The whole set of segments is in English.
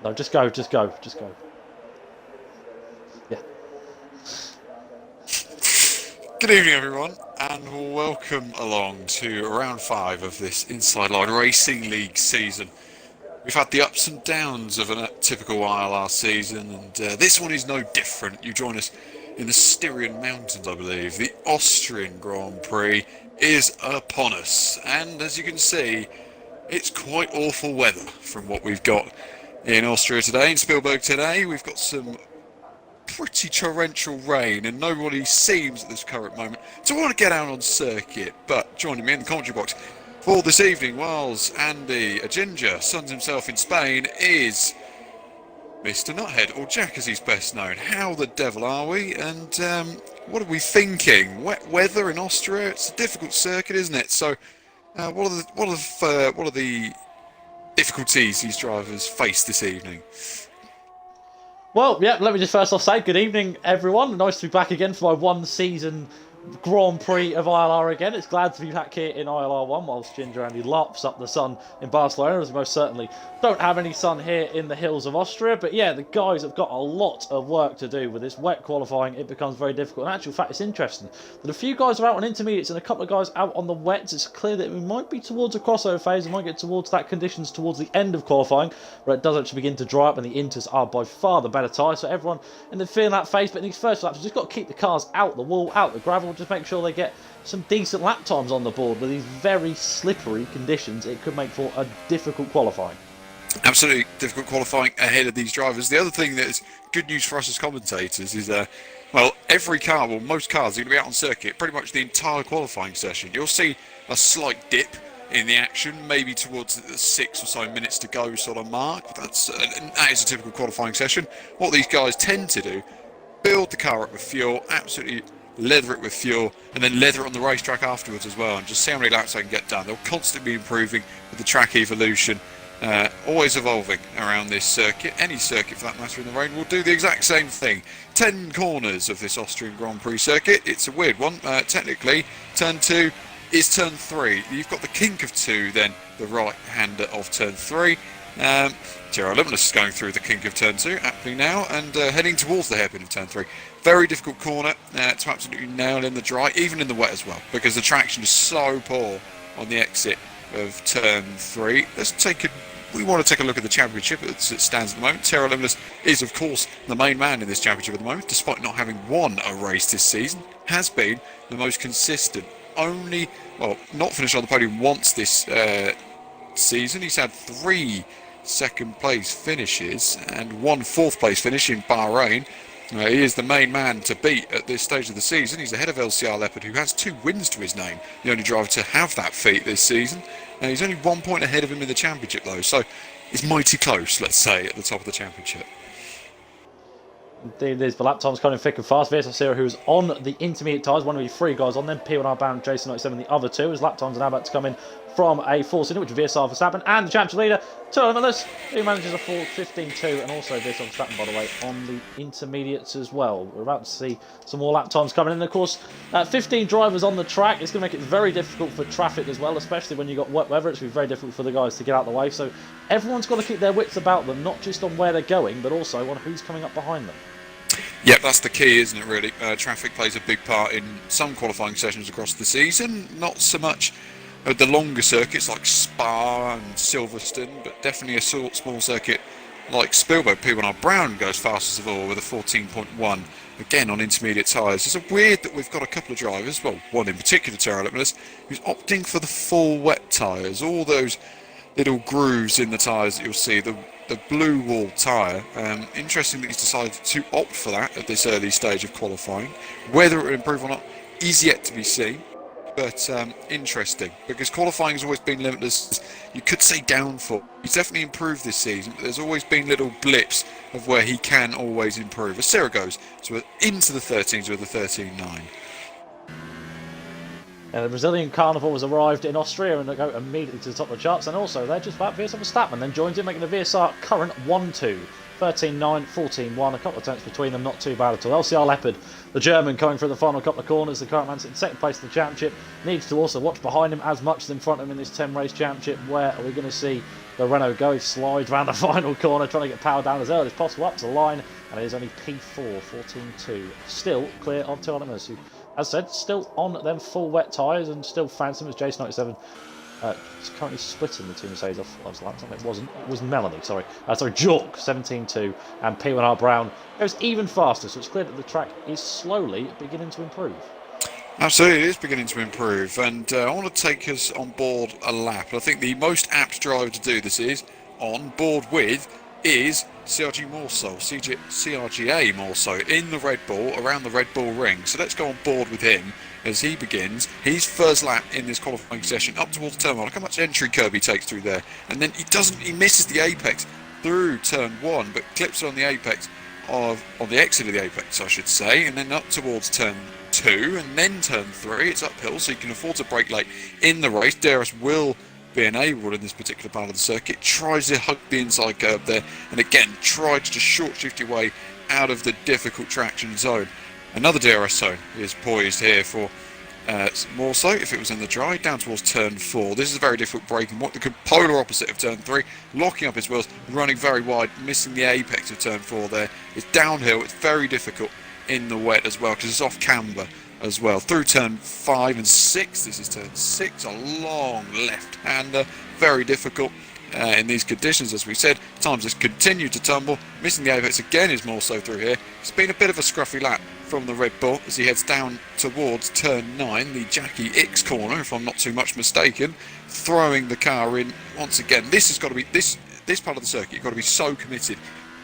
No, just go. Yeah. Good evening, everyone, and welcome along to round 5 of this Inside Line Racing League season. We've had the ups and downs of a typical ILR season, and this one is no different. You join us in the Styrian Mountains, I believe. The Austrian Grand Prix is upon us, and as you can see, it's quite awful weather from what we've got in Austria today. In Spielberg today, we've got some pretty torrential rain, and nobody seems at this current moment to want to get out on circuit. But joining me in the commentary box for this evening, whilst Andy, a ginger, suns himself in Spain, is Mr. Nuthead, or Jack as he's best known. How the devil are we? And what are we thinking? Wet weather in Austria? It's a difficult circuit, isn't it? So, what are the difficulties these drivers face this evening? Well, yeah, let me just first off say good evening, everyone. Nice to be back again for my one-season Grand Prix of ILR again. It's glad to be back here in ILR1 whilst Ginger Andy laps up the sun in Barcelona, as we most certainly don't have any sun here in the hills of Austria. But yeah, the guys have got a lot of work to do with this wet qualifying. It becomes very difficult. In actual fact, it's interesting that a few guys are out on intermediates and a couple of guys out on the wets. It's clear that we might be towards a crossover phase. We might get towards that conditions towards the end of qualifying, where it does actually begin to dry up and the inters are by far the better tyres. So everyone in the feeling that phase, but in these first laps, you've just got to keep the cars out the wall, out the gravel. Just make sure they get some decent lap times on the board. With these very slippery conditions, it could make for a difficult qualifying. Absolutely difficult qualifying ahead of these drivers. The other thing that is good news for us as commentators is, well, every car, well, most cars are going to be out on circuit pretty much the entire qualifying session. You'll see a slight dip in the action, maybe towards the 6 or so minutes to go sort of mark. That is a typical qualifying session. What these guys tend to do, build the car up with fuel, absolutely leather it with fuel, and then leather it on the racetrack afterwards as well, and just see how many laps they can get done. They'll constantly be improving with the track evolution, always evolving around this circuit. Any circuit for that matter in the rain will do the exact same thing. 10 corners of this Austrian Grand Prix circuit. It's a weird one. Technically, turn 2 is turn 3. You've got the kink of 2, then the right-hander of turn 3. Gerard Limitless is going through the kink of turn 2 aptly now, and heading towards the hairpin of turn 3. Very difficult corner to absolutely nail in the dry, even in the wet as well, because the traction is so poor on the exit of turn 3. We want to take a look at the championship as it stands at the moment. Terra Limitless is, of course, the main man in this championship at the moment, despite not having won a race this season. Has been the most consistent. Only, well, not finished on the podium once this season. He's had 3 second place finishes and 1 fourth place finish in Bahrain. He is the main man to beat at this stage of the season. He's ahead of LCR Leopard, who has 2 wins to his name, the only driver to have that feat this season. He's only 1 point ahead of him in the championship though, so it's mighty close, let's say, at the top of the championship. Indeed, there's the lap times coming thick and fast. VSL0, who's on the intermediate tyres, one of the 3 guys on them. P1R bound, Jason 97, the other 2. His lap times are now about to come in from a 4-cylinder, which is VSR Verstappen, and the championship leader, Terra Limitless, who manages a 15.2, and also VSR Verstappen, by the way, on the intermediates as well. We're about to see some more lap times coming in. And of course, 15 drivers on the track. It's going to make it very difficult for traffic as well, especially when you've got wet weather. It's going to be very difficult for the guys to get out of the way. So everyone's got to keep their wits about them, not just on where they're going, but also on who's coming up behind them. Yeah, that's the key, isn't it, really? Traffic plays a big part in some qualifying sessions across the season. Not so much the longer circuits like Spa and Silverstone, but definitely a small circuit like Spielberg. P1R Brown goes fastest of all with a 14.1, again on intermediate tyres. It's weird that we've got a couple of drivers, well, one in particular, Terra Limitless, who's opting for the full wet tyres. All those little grooves in the tyres that you'll see, the blue wall tyre. Interesting that he's decided to opt for that at this early stage of qualifying. Whether it will improve or not is yet to be seen, but interesting, because qualifying has always been Limitless, you could say, downfall. He's definitely improved this season, but there's always been little blips of where he can always improve. As Sarah goes into the 13s with a 13.9. The Brazilian Carnival has arrived in Austria and they go immediately to the top of the charts. And also, they're just about VSR Verstappen then joins in, making the VSR current 1-2. 13-9, 14-1, a couple of turns between them, not too bad at all. LCR Leopard, the German, coming through the final couple of corners. The current man in second place in the championship. Needs to also watch behind him as much as in front of him in this 10-race championship. Where are we going to see the Renault go? He slides round the final corner, trying to get power down as early as possible up to the line. And it is only P4, 14-2. Still clear of two elements who, as I said, still on them full wet tyres and still fancy him as Jason 97. It's currently splitting the two Mercedes off. It wasn't. It was Melanie, sorry. Jork, 17-2. And P1R Brown goes even faster, so it's clear that the track is slowly beginning to improve. Absolutely, it is beginning to improve. And I want to take us on board a lap. I think the most apt driver to do this is on board with is CRGA more so in the Red Bull, around the Red Bull ring. So let's go on board with him as he begins his first lap in this qualifying session up towards turn 1. Look how much entry curve he takes through there, and then he misses the apex through turn 1, but clips it on the apex on the exit of the apex, I should say, and then up towards turn 2 and then turn 3. It's uphill, so you can afford to brake late in the race. DRS will be enabled in this particular part of the circuit. Tries to hug the inside curb there, and again tried to just short shift your way out of the difficult traction zone. Another DRS zone is poised here for more so if it was in the dry, down towards turn 4. This is a very difficult braking, what the polar opposite of turn 3, locking up his wheels, running very wide, missing the apex of turn 4 there. It's downhill, it's very difficult in the wet as well because it's off camber as well. Through turn 5 and 6, this is turn 6, a long left-hander, very difficult in these conditions. As we said, times has continued to tumble, missing the apex again is more so through here. It's been a bit of a scruffy lap from the Red Bull as he heads down towards turn 9, the Jackie X corner, if I'm not too much mistaken, throwing the car in once again. This has got to be this part of the circuit. You've got to be so committed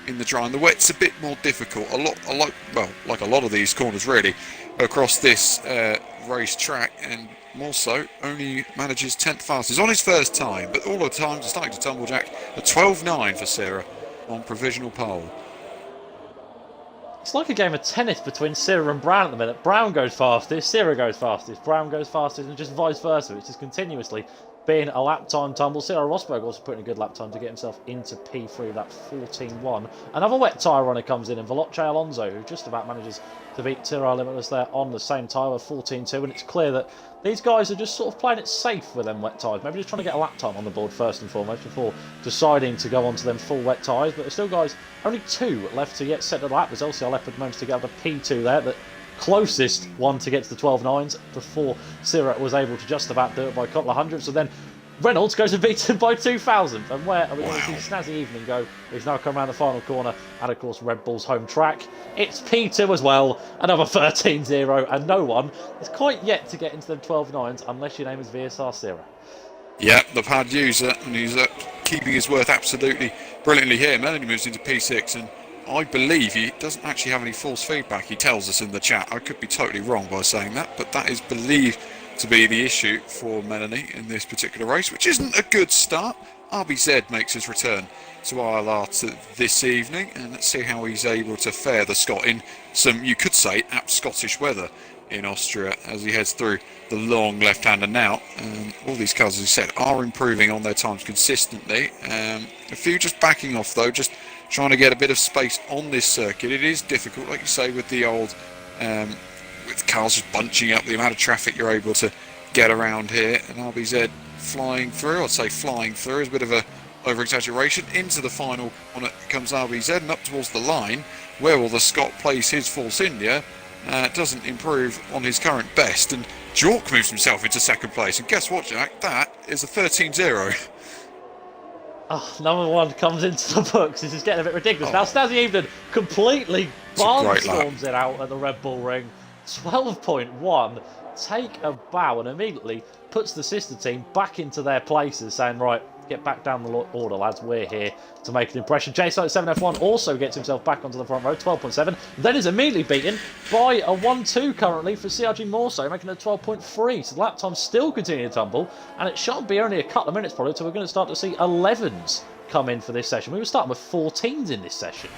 in the dry, and the wet's a bit more difficult. Like a lot of these corners really across this race track, and more so only manages 10th fastest on his first time, but all the times are starting to tumble, Jack. A 12.9 for Sarah on provisional pole. It's like a game of tennis between Sierra and Brown at the minute. Brown goes fastest, Sierra goes fastest, Brown goes fastest, and just vice versa. It's just continuously being a lap time tumble. Sierra Rosberg also putting a good lap time to get himself into P3, that 14.1. Another wet tyre runner comes in Veloce Alonso, who just about manages to beat Tyrrell Limitless there on the same tyre with 14.2. And it's clear that these guys are just sort of playing it safe with them wet tyres. Maybe just trying to get a lap time on the board first and foremost before deciding to go on to them full wet tyres. But there's still guys, only 2 left to yet set the lap. As LCR Leopard managed to get the P2 there, the closest one to get to the 12.9s before Sierra was able to just about do it by a couple of hundreds. So then Reynolds goes and beats him by 2,000. And where are we going to see Snazzy Evening go? He's now come around the final corner, and of course Red Bull's home track. It's P2 as well, another 13.0, and no one is quite yet to get into the 12.9s unless your name is VSR Sierra. Yeah, the pad user, and he's keeping his worth absolutely brilliantly here. Melanie moves into P6, and I believe he doesn't actually have any false feedback. He tells us in the chat. I could be totally wrong by saying that, but that is believed to be the issue for Melanie in this particular race, which isn't a good start. RBZ makes his return to ILR this evening, and let's see how he's able to fare the Scot in some, you could say, apt Scottish weather in Austria as he heads through the long left-hander now. All these cars, as you said, are improving on their times consistently. A few just backing off though, just trying to get a bit of space on this circuit. It is difficult, like you say, with the old with cars just bunching up, the amount of traffic you're able to get around here. And RBZ flying through, I'd say flying through is a bit of a over-exaggeration. Into the final corner comes RBZ, and up towards the line. Where will the Scot place his Force India? Doesn't improve on his current best, and Jork moves himself into second place. And guess what, Jack? That is a 13.0. Oh, number 1 comes into the books. This is getting a bit ridiculous. Now Snazzy Evening completely barnstorms it out at the Red Bull ring. 12.1, take a bow, and immediately puts the sister team back into their places, saying, right, get back down the order, lads, we're here to make an impression. J7 F1 also gets himself back onto the front row, 12.7, then is immediately beaten by a 1-2 currently for CRG Morso, making a 12.3, so the lap times still continue to tumble, and it shan't be only a couple of minutes probably till we're going to start to see 11s come in for this session. We were starting with 14s in this session.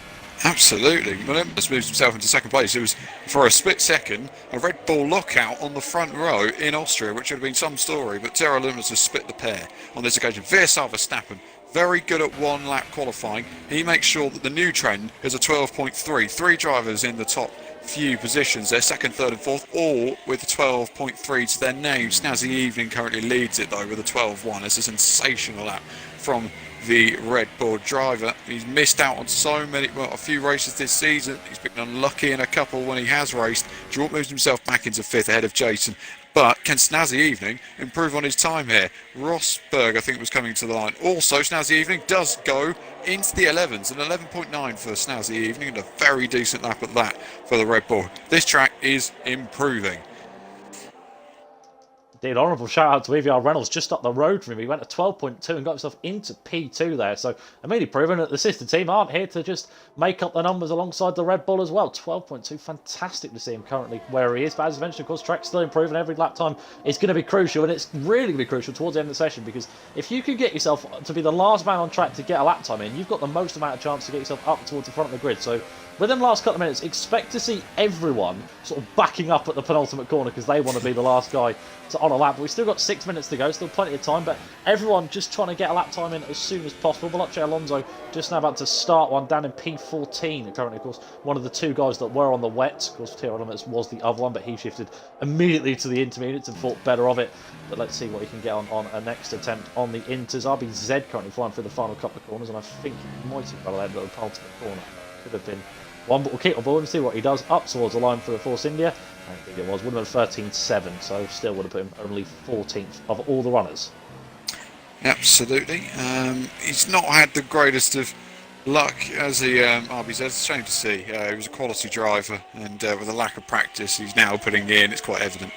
Absolutely. Olympus moves himself into second place. It was, for a split second, a Red Bull lockout on the front row in Austria, which would have been some story, but Terra Olympus has split the pair on this occasion. Versal Verstappen, very good at one lap qualifying. He makes sure that the new trend is a 12.3. Three drivers in the top few positions. They're second, third and fourth, all with a 12.3 to their name. Snazzy Evening currently leads it though with a 12.1. It's a sensational lap from the Red Bull driver. He's missed out on a few races this season. He's been unlucky in a couple when he has raced. Jordan moves himself back into fifth ahead of Jason. But can Snazzy Evening improve on his time here? Rosberg, I think, was coming to the line. Also, Snazzy Evening does go into the 11s, an 11.9 for Snazzy Evening, and a very decent lap at that for the Red Bull. This track is improving. Indeed, honourable shout out to EVR Reynolds just up the road from him. He went to 12.2 and got himself into P2 there. So immediately proving that the sister team aren't here to just make up the numbers alongside the Red Bull as well. 12.2, fantastic to see him currently where he is. But as I mentioned, of course, track's still improving. Every lap time is going to be crucial, and it's really going to be crucial towards the end of the session, because if you can get yourself to be the last man on track to get a lap time in, you've got the most amount of chance to get yourself up towards the front of the grid. So within the last couple of minutes, expect to see everyone sort of backing up at the penultimate corner because they want to be the last guy on a lap. We've still got 6 minutes to go, still plenty of time, but everyone just trying to get a lap time in as soon as possible. Veloce Alonso just now about to start one down in P14. Currently, of course, one of the two guys that were on the wet. Of course, Tierra Limits was the other one, but he shifted immediately to the intermediates and thought better of it. But let's see what he can get on a next attempt on the Inters. RBZ currently flying through the final couple of corners, and I think he might have got that little penultimate corner. Could have been one, but we'll keep on board and see what he does up towards the line for the Force India. I think it was, would have been 13.7, so still would have put him only 14th of all the runners. Absolutely. He's not had the greatest of luck as the RBZ. It's a shame to see. He was a quality driver, and with a lack of practice, he's now putting in. It's quite evident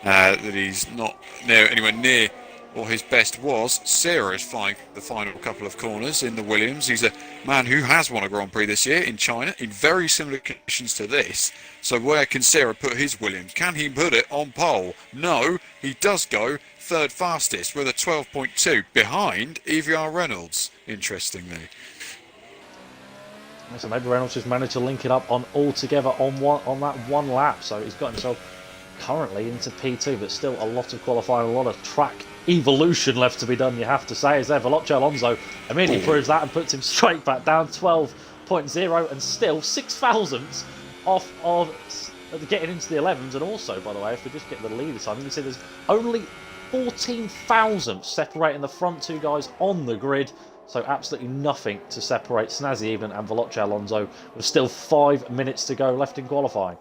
that he's not anywhere near what his best was. Serra is flying the final couple of corners in the Williams. He's a man who has won a Grand Prix this year in China in very similar conditions to this. So where can Serra put his Williams? Can he put it on pole? No, he does go third fastest with a 12.2 behind EVR Reynolds, interestingly. So maybe Reynolds just managed to link it up on all together on that one lap. So he's got himself currently into P2, but still a lot of qualifying, a lot of track evolution left to be done, you have to say. As there, Veloce Alonso immediately proves that and puts him straight back down 12.0 and still 6 thousandths off of getting into the 11s. And also, by the way, if we just get the lead this time, you can see there's only 14 thousandths separating the front two guys on the grid. So absolutely nothing to separate Snazzy Even and Veloce Alonso with still 5 minutes to go left in qualifying.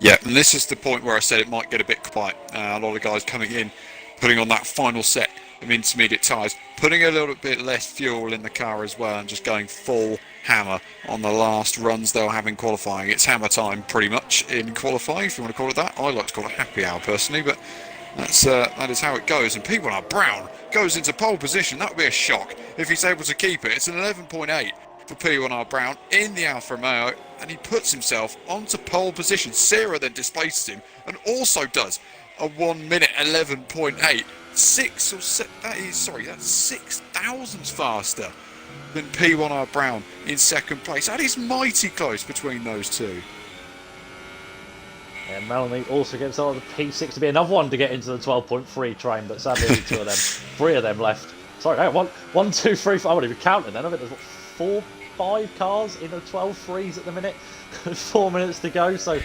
Yeah, and this is the point where I said it might get a bit quiet. A lot of guys coming in, putting on that final set of intermediate tyres, putting a little bit less fuel in the car as well, and just going full hammer on the last runs they'll have in qualifying. It's hammer time pretty much in qualifying, if you want to call it that. I like to call it happy hour personally, but that is how it goes. And P1R Brown goes into pole position. That would be a shock if he's able to keep it. It's an 11.8 for P1R Brown in the Alfa Romeo, and he puts himself onto pole position. Serra then displaces him and also does a 1 minute 11.8. That's 6 thousandths faster than P1R Brown in second place. That is mighty close between those two. And Melanie also gets on the P6 to be another one to get into the 12.3 train, but sadly only 3 of them left. Sorry, hang on, 1, 2, 3, 4. I wouldn't even counting then. I think there's 5 cars in the 12.3s at the minute. 4 minutes to go. So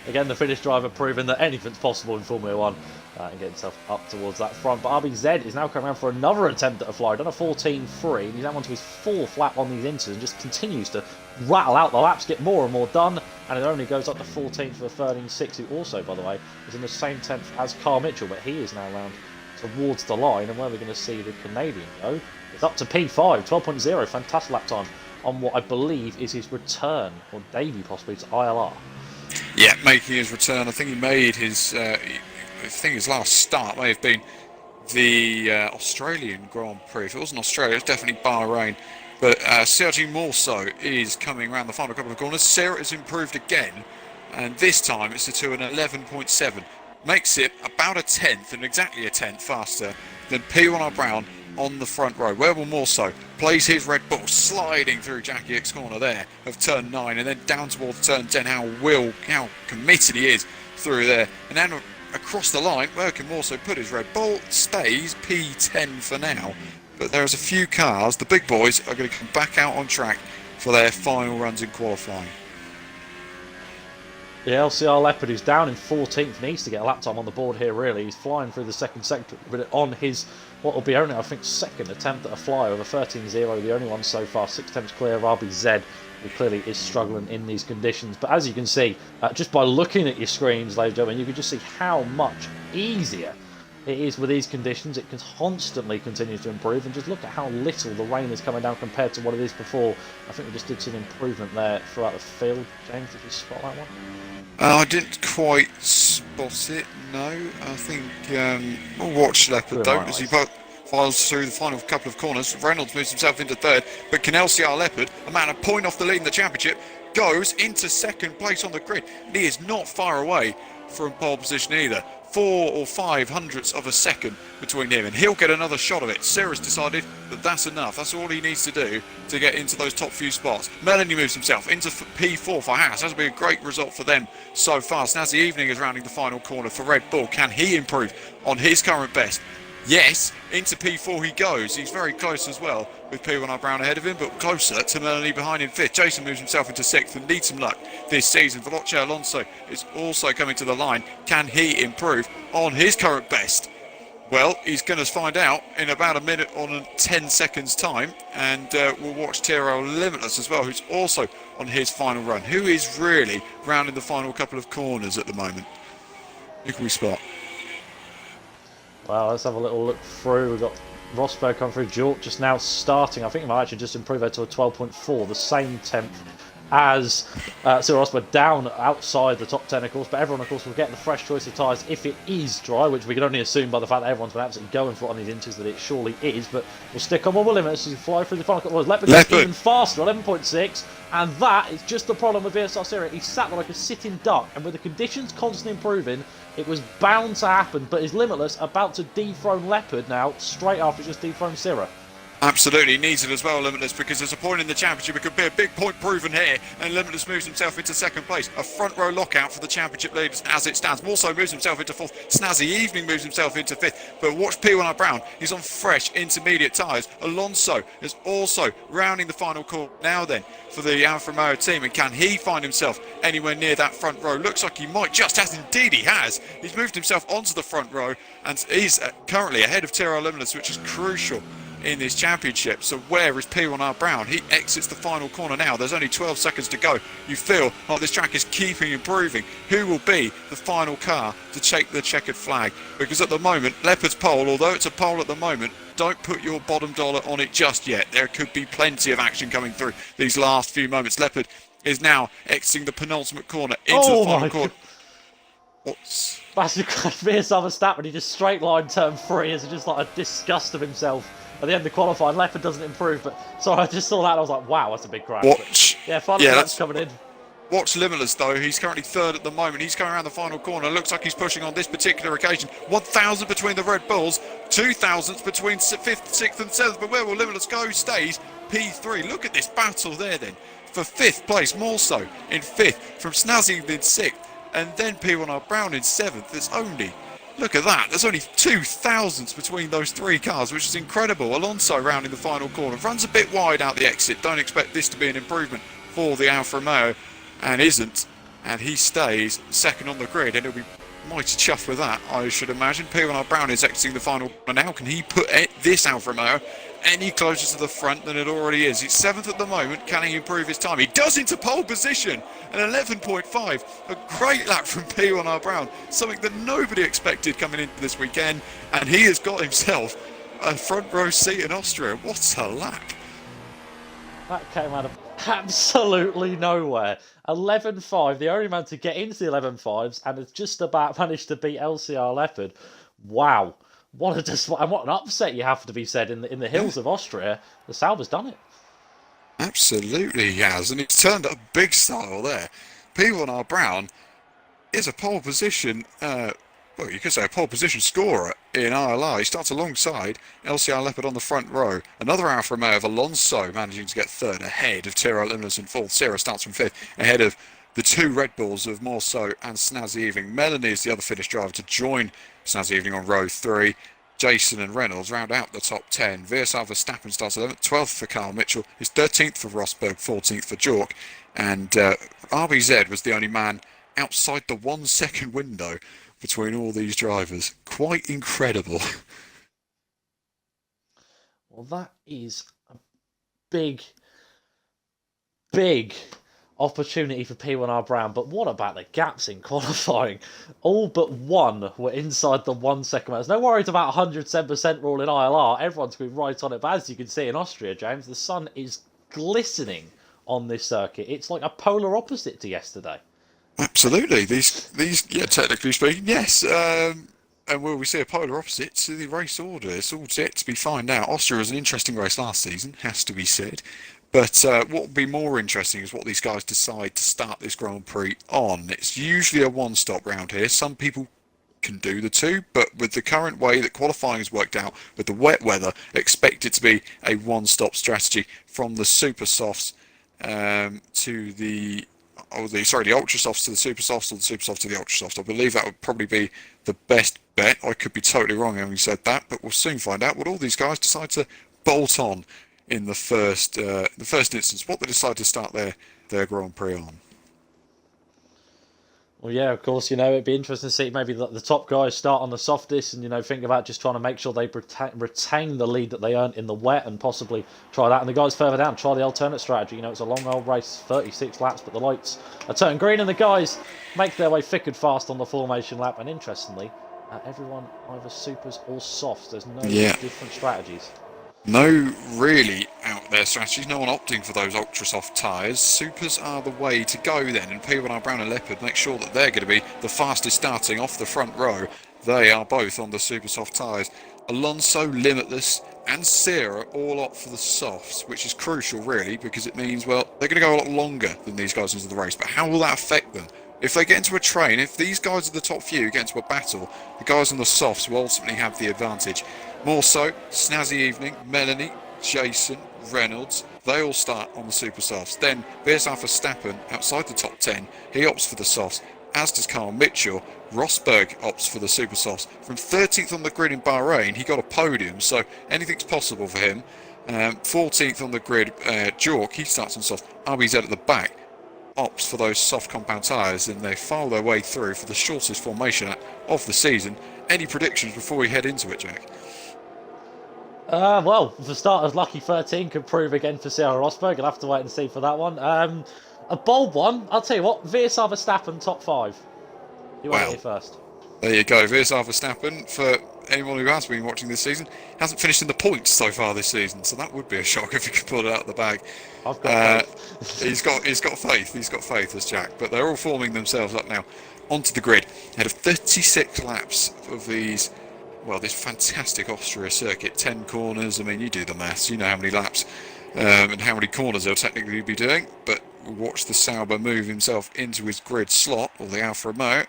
again, the Finnish driver proving that anything's possible in Formula 1 and getting himself up towards that front. But RBZ is now coming around for another attempt at a fly. Done a 14.3. He's now on to his 4th lap on these inters and just continues to rattle out the laps, get more and more done. And it only goes up to 14th for the 13.6, who also, by the way, is in the same 10th as Carl Mitchell. But he is now round towards the line. And where we're going to see the Canadian go, it's up to P5, 12.0. Fantastic lap time on what I believe is his return, or debut possibly, to ILR. Yeah, making his return. I think he made his his last start may have been the Australian Grand Prix. If it wasn't Australia, it's definitely Bahrain. But Sergi Morso is coming around the final couple of corners. Serra has improved again, and this time it's to an 11.7. Makes it about a 10th, and exactly a 10th faster than P1R Brown on the front row. Where will Morso plays his Red Bull, sliding through Jackie X corner there of turn 9, and then down towards turn 10. How committed he is through there, and then across the line where can also put his Red Bull, stays P10 for now. But there's a few cars, the big boys are going to come back out on track for their final runs in qualifying. Yeah, LCR Leopard, who's down in 14th, needs to get a lap time on the board here, really. He's flying through the second sector, but on his, what will be only, I think, second attempt at a fly over 13.0, the only one so far, 6 attempts clear of RBZ, who clearly is struggling in these conditions. But as you can see, just by looking at your screens, ladies and gentlemen, you can just see how much easier it is with these conditions. It can constantly continue to improve, and just look at how little the rain is coming down compared to what it is before. I think we just did some improvement there throughout the field. James, did you spot that one? I didn't quite spot it, no. I think we'll watch Leopard though, as he files through the final couple of corners. Reynolds moves himself into third, but can LCR Leopard, a man a point off the lead in the championship, goes into second place on the grid. And he is not far away from pole position either. 4 or 5 hundredths of a second between him, and he'll get another shot of it. Sarah's decided that that's enough. That's all he needs to do to get into those top few spots. Melanie moves himself into P4 for Haas. That's been a great result for them so far. Snazzy Evening is rounding the final corner for Red Bull. Can he improve on his current best? Yes, into P4 he goes. He's very close as well, with P1R Brown ahead of him, but closer to Melanie behind him 5th. Jason moves himself into 6th and needs some luck this season. Veloce Alonso is also coming to the line. Can he improve on his current best? Well, he's going to find out in about a minute or 10 seconds time, and we'll watch Tiro Limitless as well, who's also on his final run. Who is really rounding the final couple of corners at the moment? Who can we spot? Well, let's have a little look through. We've got Rosberg come through. Jork just now starting. I think he might actually just improve her to a 12.4, the same temp as Cyril Rosberg, down outside the top 10, of course. But everyone, of course, will get the fresh choice of tyres if it is dry, which we can only assume by the fact that everyone's been absolutely going for it on these inters that it surely is. But we'll stick on what we're limited as we fly through the final couple. Leopard goes even faster, 11.6. And that is just the problem with VSR Syria. He sat there like a sitting duck, and with the conditions constantly improving, it was bound to happen. But is Limitless about to dethrone Leopard now, straight after just dethroned Syria? Absolutely needs it as well, Limitless, because there's a point in the championship. It could be a big point proven here, and Limitless moves himself into second place. A front row lockout for the championship leaders as it stands. Morso moves himself into 4th. Snazzy Evening moves himself into 5th. But watch P1R Brown. He's on fresh intermediate tyres. Alonso is also rounding the final corner now then for the Alfa Romeo team. And can he find himself anywhere near that front row? Looks like he might just, as indeed he has. He's moved himself onto the front row, and he's currently ahead of Tiro Limitless, which is crucial in this championship. So where is P1R Brown? He exits the final corner now. There's only 12 seconds to go. You feel like this track is keeping improving. Who will be the final car to take the checkered flag? Because at the moment, Leopard's pole, although it's a pole at the moment, don't put your bottom dollar on it just yet. There could be plenty of action coming through these last few moments. Leopard is now exiting the penultimate corner into the final corner. What's... That's VSR Verstappen. He just straight line turn 3 as just like a disgust of himself. At the end of the qualifying, Leopard doesn't improve, but sorry, I just saw that and I was like, wow, that's a big crash. Watch. But, yeah, finally that's coming in. Watch Limitless though, he's currently 3rd at the moment. He's coming around the final corner. Looks like he's pushing on this particular occasion. 1,000 between the Red Bulls, 2,000 between 5th, 6th and 7th. But where will Limitless go? Stays P3. Look at this battle there then. For 5th place, more so in 5th, from Snazzy in 6th, and then P1R Brown in 7th. There's only... Look at that, there's only 2,000 between those 3 cars, which is incredible. Alonso rounding the final corner, runs a bit wide out the exit. Don't expect this to be an improvement for the Alfa Romeo, and isn't. And he stays 2nd on the grid, and he'll be mighty chuffed with that, I should imagine. P1R Brown is exiting the final corner now. Can he put this Alfa Romeo any closer to the front than it already is? He's 7th at the moment. Can he improve his time? He does into pole position, an 11.5. A great lap from P1R Brown, something that nobody expected coming into this weekend, and he has got himself a front row seat in Austria. What a lap. That came out of absolutely nowhere. 11.5, the only man to get into the 11.5s, and has just about managed to beat LCR Leopard. Wow. What an upset you have to be said in the hills of Austria. The Sauber's done it. Absolutely he has, and he's turned up big style there. P1R Brown is a pole position well, you could say a pole position scorer in ILR. He starts alongside LCR Leopard on the front row. Another Alfa Romeo of Alonso managing to get third ahead of Tiro Limitless in fourth. Sierra starts from fifth ahead of the two Red Bulls of Morso and Snazzy Evening. Melanie is the other Finnish driver to join Snazzy Evening on row 3. Jason and Reynolds round out the top 10. Veersaar Verstappen starts 11th, 12th for Carl Mitchell, is 13th for Rosberg, 14th for Jork, and RBZ was the only man outside the 1 second window between all these drivers. Quite incredible. Well, that is a big, big opportunity for P1R Brown, but what about the gaps in qualifying? All but one were inside the 1 second. There's no worries about 110% rule in ILR. Everyone's been right on it, but as you can see in Austria, James, the sun is glistening on this circuit. It's like a polar opposite to yesterday. Absolutely. These, yeah, technically speaking, yes. And will we see a polar opposite to the race order? It's all yet to be found out. Austria was an interesting race last season, has to be said. But what will be more interesting is what these guys decide to start this Grand Prix on. It's usually a one-stop round here. Some people can do the two, but with the current way that qualifying has worked out, with the wet weather, expect it to be a one-stop strategy from the super softs to the ultra softs to the super softs, or the super softs to the ultra softs. I believe that would probably be the best bet. I could be totally wrong having said that, but we'll soon find out what all these guys decide to bolt on in the first instance, what they decide to start their Grand Prix on. Well, yeah, of course, it'd be interesting to see maybe the top guys start on the softest and, think about just trying to make sure they retain the lead that they earned in the wet and possibly try that. And the guys further down, try the alternate strategy. It's a long old race, 36 laps, but the lights are turning green and the guys make their way thick and fast on the formation lap. And interestingly, everyone either supers or softs. There's no different strategies. No really out there strategies, no one opting for those ultra soft tyres. Supers are the way to go then, and P1R Brown and Leopard make sure that they're going to be the fastest starting off the front row. They are both on the super soft tyres. Alonso, Limitless and Sierra all opt for the softs, which is crucial really, because it means, well, they're going to go a lot longer than these guys into the race. But how will that affect them? If they get into a train, if these guys are the top few get into a battle, the guys on the softs will ultimately have the advantage. More so, Snazzy Evening, Melanie, Jason, Reynolds, they all start on the super softs. Then Veersaar Verstappen outside the top 10, he opts for the softs, as does Carl Mitchell. Rosberg opts for the super softs. From 13th on the grid in Bahrain, he got a podium, so anything's possible for him. 14th on the grid, Jork, he starts on soft. RBZ at the back opts for those soft compound tyres, and they file their way through for the shortest formation lap of the season. Any predictions before we head into it, Jack? Well, for starters, lucky 13 could prove again for Sarah Rosberg. I'll have to wait and see for that one. A bold one, I'll tell you what, Veersaar Verstappen top 5. You want to hear first? There you go, Veersaar Verstappen, for anyone who has been watching this season, hasn't finished in the points so far this season, so that would be a shock if he could pull it out of the bag. I've got faith. He's got faith as Jack, but they're all forming themselves up now onto the grid. Ahead of 36 laps of this fantastic Austria circuit, 10 corners. I mean, you do the maths, you know how many laps and how many corners they'll technically be doing, but watch the Sauber move himself into his grid slot, or the Alfa Romeo.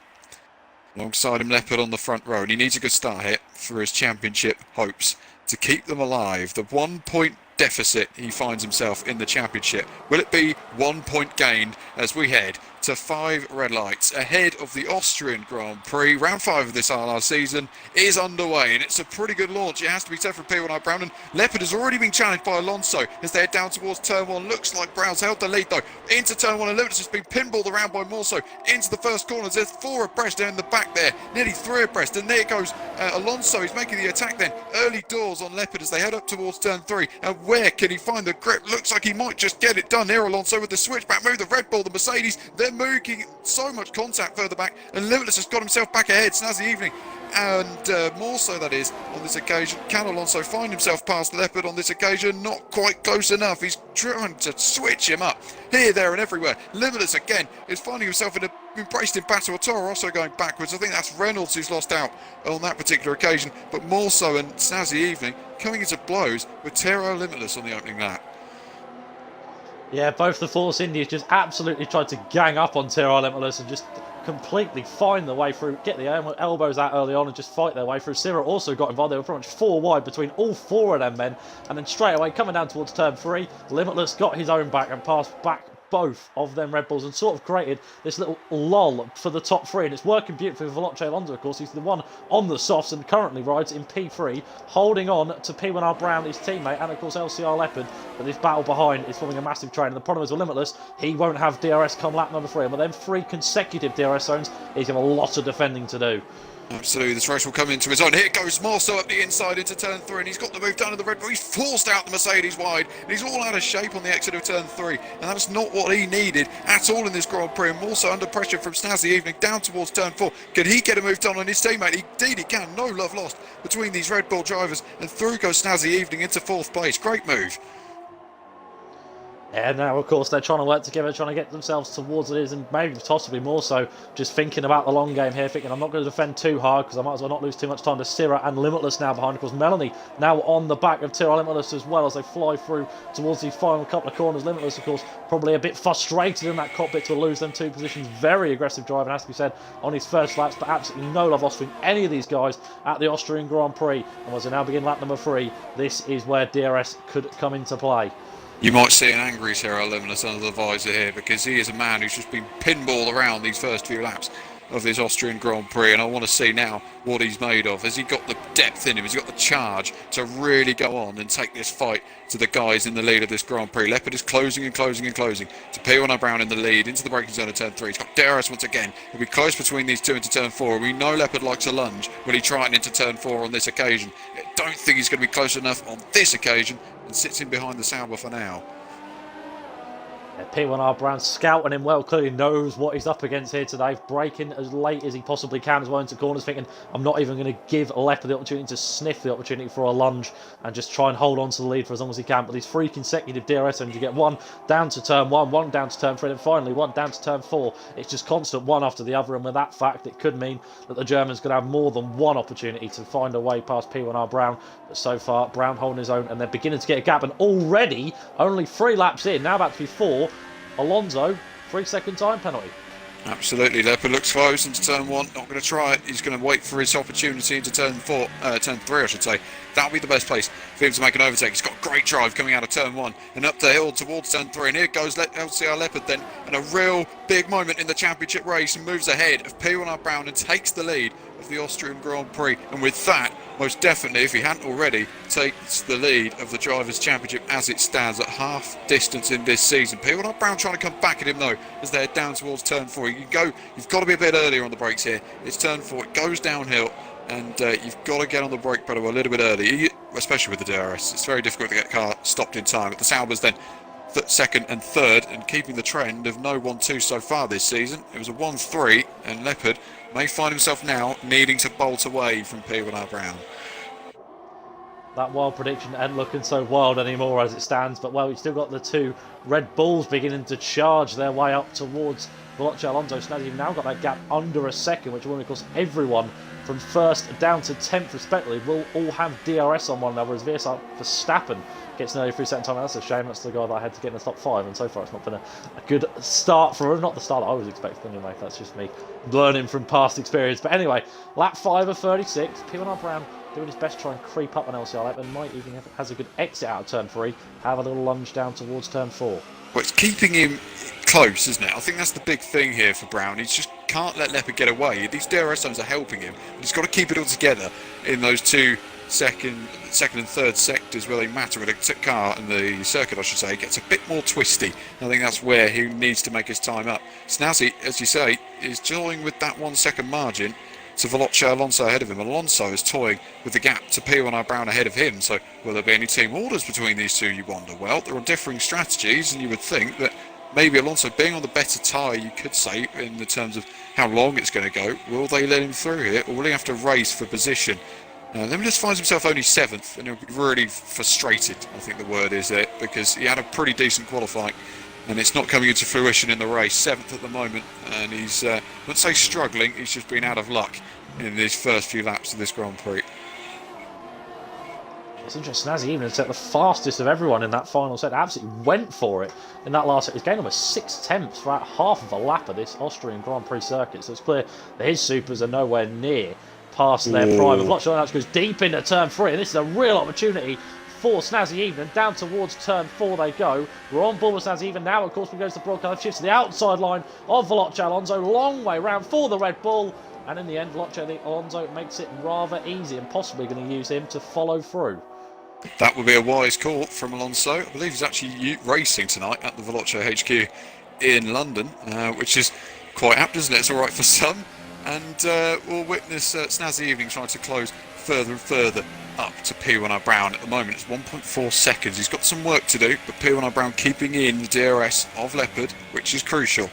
Alongside him, Leopard on the front row, and he needs a good start here for his championship hopes to keep them alive. The 1 point deficit he finds himself in the championship, will it be 1 point gained as we head to 5 red lights ahead of the Austrian Grand Prix? Round 5 of this ILR season is underway, and it's a pretty good launch, it has to be said, for P1R Brown. And Leopard has already been challenged by Alonso as they head down towards turn 1. Looks like Brown's held the lead though into turn 1, and Leopard has been pinballed around by Morso into the first corner. There's 4 abreast there in the back there, nearly 3 abreast, and there goes Alonso. He's making the attack then early doors on Leopard as they head up towards turn 3. And where can he find the grip? Looks like he might just get it done here, Alonso, with the switchback move. The Red Bull, the Mercedes, they're making so much contact further back, and Limitless has got himself back ahead. Snazzy Evening, and more so that is on this occasion. Can Alonso find himself past Leopard on this occasion? Not quite close enough. He's trying to switch him up here, there and everywhere. Limitless again is finding himself embraced in battle. Toro Rosso going backwards. I think that's Reynolds who's lost out on that particular occasion, but more so, and Snazzy Evening coming into blows with Tero Limitless on the opening lap. Yeah, both the Force Indies just absolutely tried to gang up on Tyrrell Limitless and just completely find their way through, get the elbows out early on and just fight their way through. Sierra also got involved. They were pretty much 4 wide between all 4 of them men. And then straight away, coming down towards turn 3, Limitless got his own back and passed back both of them Red Bulls and sort of created this little lull for the top 3, and it's working beautifully for Veloce Alonso. Of course, he's the one on the softs and currently rides in P3, holding on to P1R Brown, his teammate, and of course LCR Leopard. But this battle behind is forming a massive train, and the problem is with Limitless, he won't have DRS come lap number 3, and with them 3 consecutive DRS zones, he's got a lot of defending to do. Absolutely, this race will come into his own. Here goes Marceau up the inside into turn 3, and he's got the move down to the Red Bull. He's forced out the Mercedes wide, and he's all out of shape on the exit of turn 3, and that's not what he needed at all in this Grand Prix. And also under pressure from Snazzy Evening down towards turn 4. Can he get a move done on his teammate? Indeed he can. No love lost between these Red Bull drivers, and through goes Snazzy Evening into 4th place. Great move. And now, of course, they're trying to work together, trying to get themselves towards it, and maybe possibly more so just thinking about the long game here, thinking I'm not going to defend too hard because I might as well not lose too much time to Syrah and Limitless now behind. Of course, Melanie now on the back of Tyrrell Limitless as well as they fly through towards the final couple of corners. Limitless, of course, probably a bit frustrated in that cockpit to lose them 2 positions. Very aggressive driving, has to be said, on his first laps, but absolutely no love lost from any of these guys at the Austrian Grand Prix. And as we now begin lap number 3, this is where DRS could come into play. You might see an angry Sarah Limitless under the visor here, because he is a man who's just been pinballed around these first few laps of this Austrian Grand Prix, and I want to see now what he's made of. Has he got the depth in him? Has he got the charge to really go on and take this fight to the guys in the lead of this Grand Prix? Leopard is closing and closing and closing to P1R Brown in the lead into the braking zone of turn 3. He's got DRS once again. He'll be close between these 2 into turn 4. We know Leopard likes a lunge when he tried into turn 4 on this occasion. I don't think he's going to be close enough on this occasion, and sits in behind the Sauber for now. P1R Brown scouting him well, clearly knows what he's up against here today, braking as late as he possibly can as well into corners, thinking I'm not even going to give Leopard the opportunity to sniff the opportunity for a lunge and just try and hold on to the lead for as long as he can. But these 3 consecutive DRS zones, you get 1 down to turn 1, 1 down to turn 3, and finally 1 down to turn 4. It's just constant one after the other, and with that fact it could mean that the Germans could have more than 1 opportunity to find a way past P1R Brown. But so far Brown holding his own, and they're beginning to get a gap, and already only 3 laps in, now about to be 4, Alonso, 3-second time penalty. Absolutely, Leopard looks close into turn 1, not going to try it. He's going to wait for his opportunity into turn 3, I should say. That'll be the best place for him to make an overtake. He's got great drive coming out of turn 1 and up the hill towards turn 3. And here goes LCR Leopard then, and a real big moment in the championship race, and moves ahead of P1R Brown and takes the lead of the Austrian Grand Prix. And with that, most definitely, if he hadn't already, takes the lead of the Drivers' Championship as it stands at half distance in this season. P1R Brown trying to come back at him though as they're down towards turn 4. You've got to be a bit earlier on the brakes here. It's turn 4, it goes downhill, and you've got to get on the brake pedal a little bit early, especially with the DRS. It's very difficult to get the car stopped in time. But the Saubers then 2nd and 3rd, and keeping the trend of no 1-2 so far this season. It was a 1-3, and Leopard may find himself now needing to bolt away from P1R Brown. That wild prediction ain't looking so wild anymore as it stands, but well, we've still got the 2 Red Bulls beginning to charge their way up towards Veloce Alonso. Snazzy now got that gap under a second, which will, of course, everyone from 1st down to 10th respectively will all have DRS on one another, as Verstappen gets an early 3-second time. That's a shame. That's the guy that I had to get in the top 5, and so far it's not been a good start for him. Not the start that I was expecting anyway. That's just me learning from past experience. But anyway, lap 5 of 36. P1R Brown doing his best to try and creep up on LCR Lap, and might even, if it has a good exit out of turn 3, have a little lunge down towards turn 4. Well, it's keeping him close, isn't it? I think that's the big thing here for Brown. He just can't let Leopard get away. These DRS zones are helping him, but he's got to keep it all together in those 2 second and 3rd sectors where they matter. With the car and the circuit, I should say, it gets a bit more twisty. I think that's where he needs to make his time up. Snazzy, as you say, is toying with that 1 second margin to Veloce Alonso ahead of him. Alonso is toying with the gap to P1R Brown ahead of him. So will there be any team orders between these 2, you wonder? Well, there are differing strategies, and you would think that maybe Alonso being on the better tyre, you could say, in the terms of how long it's going to go, will they let him through here, or will he have to race for position? Then he just finds himself only 7th, and he'll be really frustrated, I think the word is there, because he had a pretty decent qualifying, and it's not coming into fruition in the race. 7th at the moment, and he's, I wouldn't say struggling, he's just been out of luck in these first few laps of this Grand Prix. It's interesting, as he even set the fastest of everyone in that final set, absolutely went for it in that last set. He's gained almost 6/10 for about half of a lap of this Austrian Grand Prix circuit, so it's clear that his supers are nowhere near past their prime. Vlotchar actually goes deep into turn 3, and this is a real opportunity for Snazzy Evening. Down towards turn 4 they go. We're on board with Snazzy Evening now. Of course, we go to the broadcast, shifts to the outside line of Vlotchar Alonso. Long way round for the Red Bull. And in the end, Vlotchar Alonso makes it rather easy and possibly going to use him to follow through. That would be a wise call from Alonso. I believe he's actually racing tonight at the Veloce HQ in London, which is quite apt, isn't it? It's all right for some. And we'll witness Snazzy Evening trying to close further and further up to P1R Brown. At the moment, it's 1.4 seconds. He's got some work to do, but P1R Brown keeping in the DRS of Leopard, which is crucial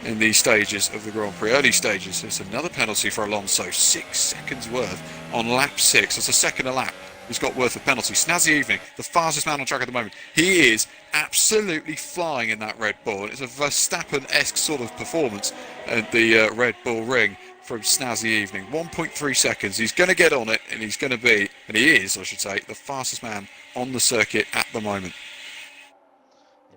in these stages of the Grand Prix, early stages. There's another penalty for Alonso, 6 seconds worth on lap 6. That's a second a lap he's got worth of penalty. Snazzy Evening, the fastest man on track at the moment. He is absolutely flying in that Red Bull. It's a Verstappen-esque sort of performance at the Red Bull ring from Snazzy Evening. 1.3 seconds. He's going to get on it, and he's going to be, and he is, I should say, the fastest man on the circuit at the moment.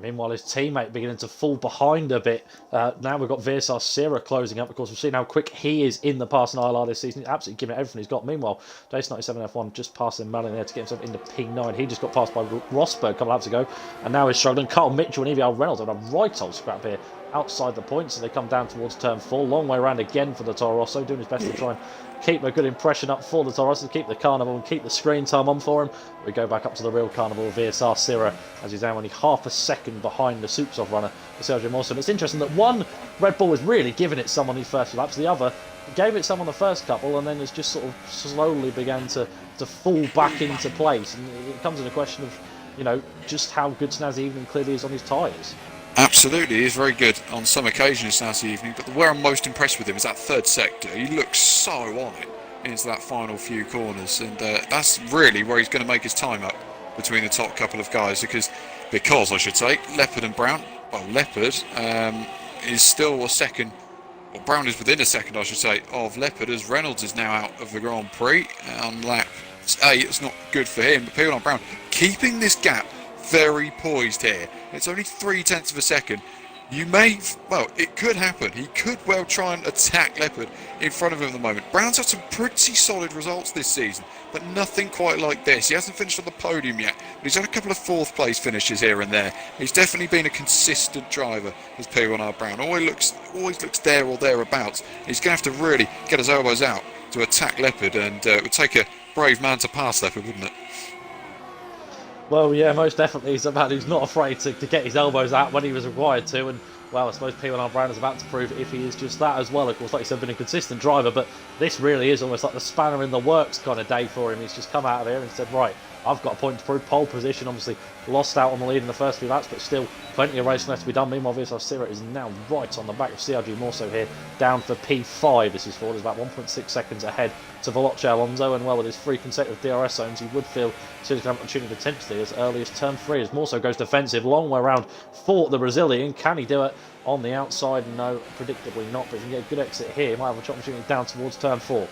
Meanwhile, his teammate beginning to fall behind a bit. Now we've got Virsar Sierra closing up. Of course, we've seen how quick he is in the pass in ILR this season. He's absolutely giving it everything he's got. Meanwhile, Dace 97 F1 just passing Malin there to get himself into P9. He just got passed by Rosberg a couple of laps ago, and now he's struggling. Carl Mitchell and EVR Reynolds have a right old scrap here outside the points, so they come down towards turn 4. Long way around again for the Toro Rosso, doing his best to try and keep a good impression up for the Toro Rosso, to keep the carnival and keep the screen time on for him. We go back up to the real carnival of VSR Sierra, as he's now only half a second behind the Supsoft runner, Sergio Morrison. It's interesting that one Red Bull was really giving it some on these first few laps, the other gave it some on the first couple, and then has just sort of slowly began to fall back into place. And it comes in a question of, you know, just how good Snazzy Evening clearly is on his tyres. Absolutely, he's very good on some occasions Snazzy Evening, but where I'm most impressed with him is that third sector. He looks so on it into that final few corners, and that's really where he's going to make his time up between the top couple of guys, because I should say, Leopard and Brown, well, Leopard is still a second, or Brown is within a second, I should say, of Leopard, as Reynolds is now out of the Grand Prix on lap 8. It's not good for him, but P1 Brown keeping this gap very poised here. It's only 0.3 of a second. You may, well, it could happen. He could well try and attack Leopard in front of him at the moment. Brown's had some pretty solid results this season, but nothing quite like this. He hasn't finished on the podium yet, but he's had a couple of 4th place finishes here and there. He's definitely been a consistent driver as P1R Brown. Always looks there or thereabouts. He's going to have to really get his elbows out to attack Leopard, and it would take a brave man to pass Leopard, wouldn't it? Well, yeah, most definitely. He's a man who's not afraid to get his elbows out when he was required to. And, well, I suppose P1R Brown is about to prove if he is just that as well. Of course, like you said, been a consistent driver, but this really is almost like the spanner in the works kind of day for him. He's just come out of here and said, right, I've got a point to prove. Pole position, obviously lost out on the lead in the first few laps, but still plenty of racing left to be done. Meanwhile, VSR Sierra is now right on the back of CRG Morso here, down for P5. This is forward, is about 1.6 seconds ahead to Veloce Alonso, and well, with his 3 consecutive DRS zones, he would feel soon as an opportunity potentially as early as turn 3, as Morso goes defensive. Long way around for the Brazilian. Can he do it on the outside? No, predictably not, but if he can get a good exit here, he might have a opportunity down towards turn 4.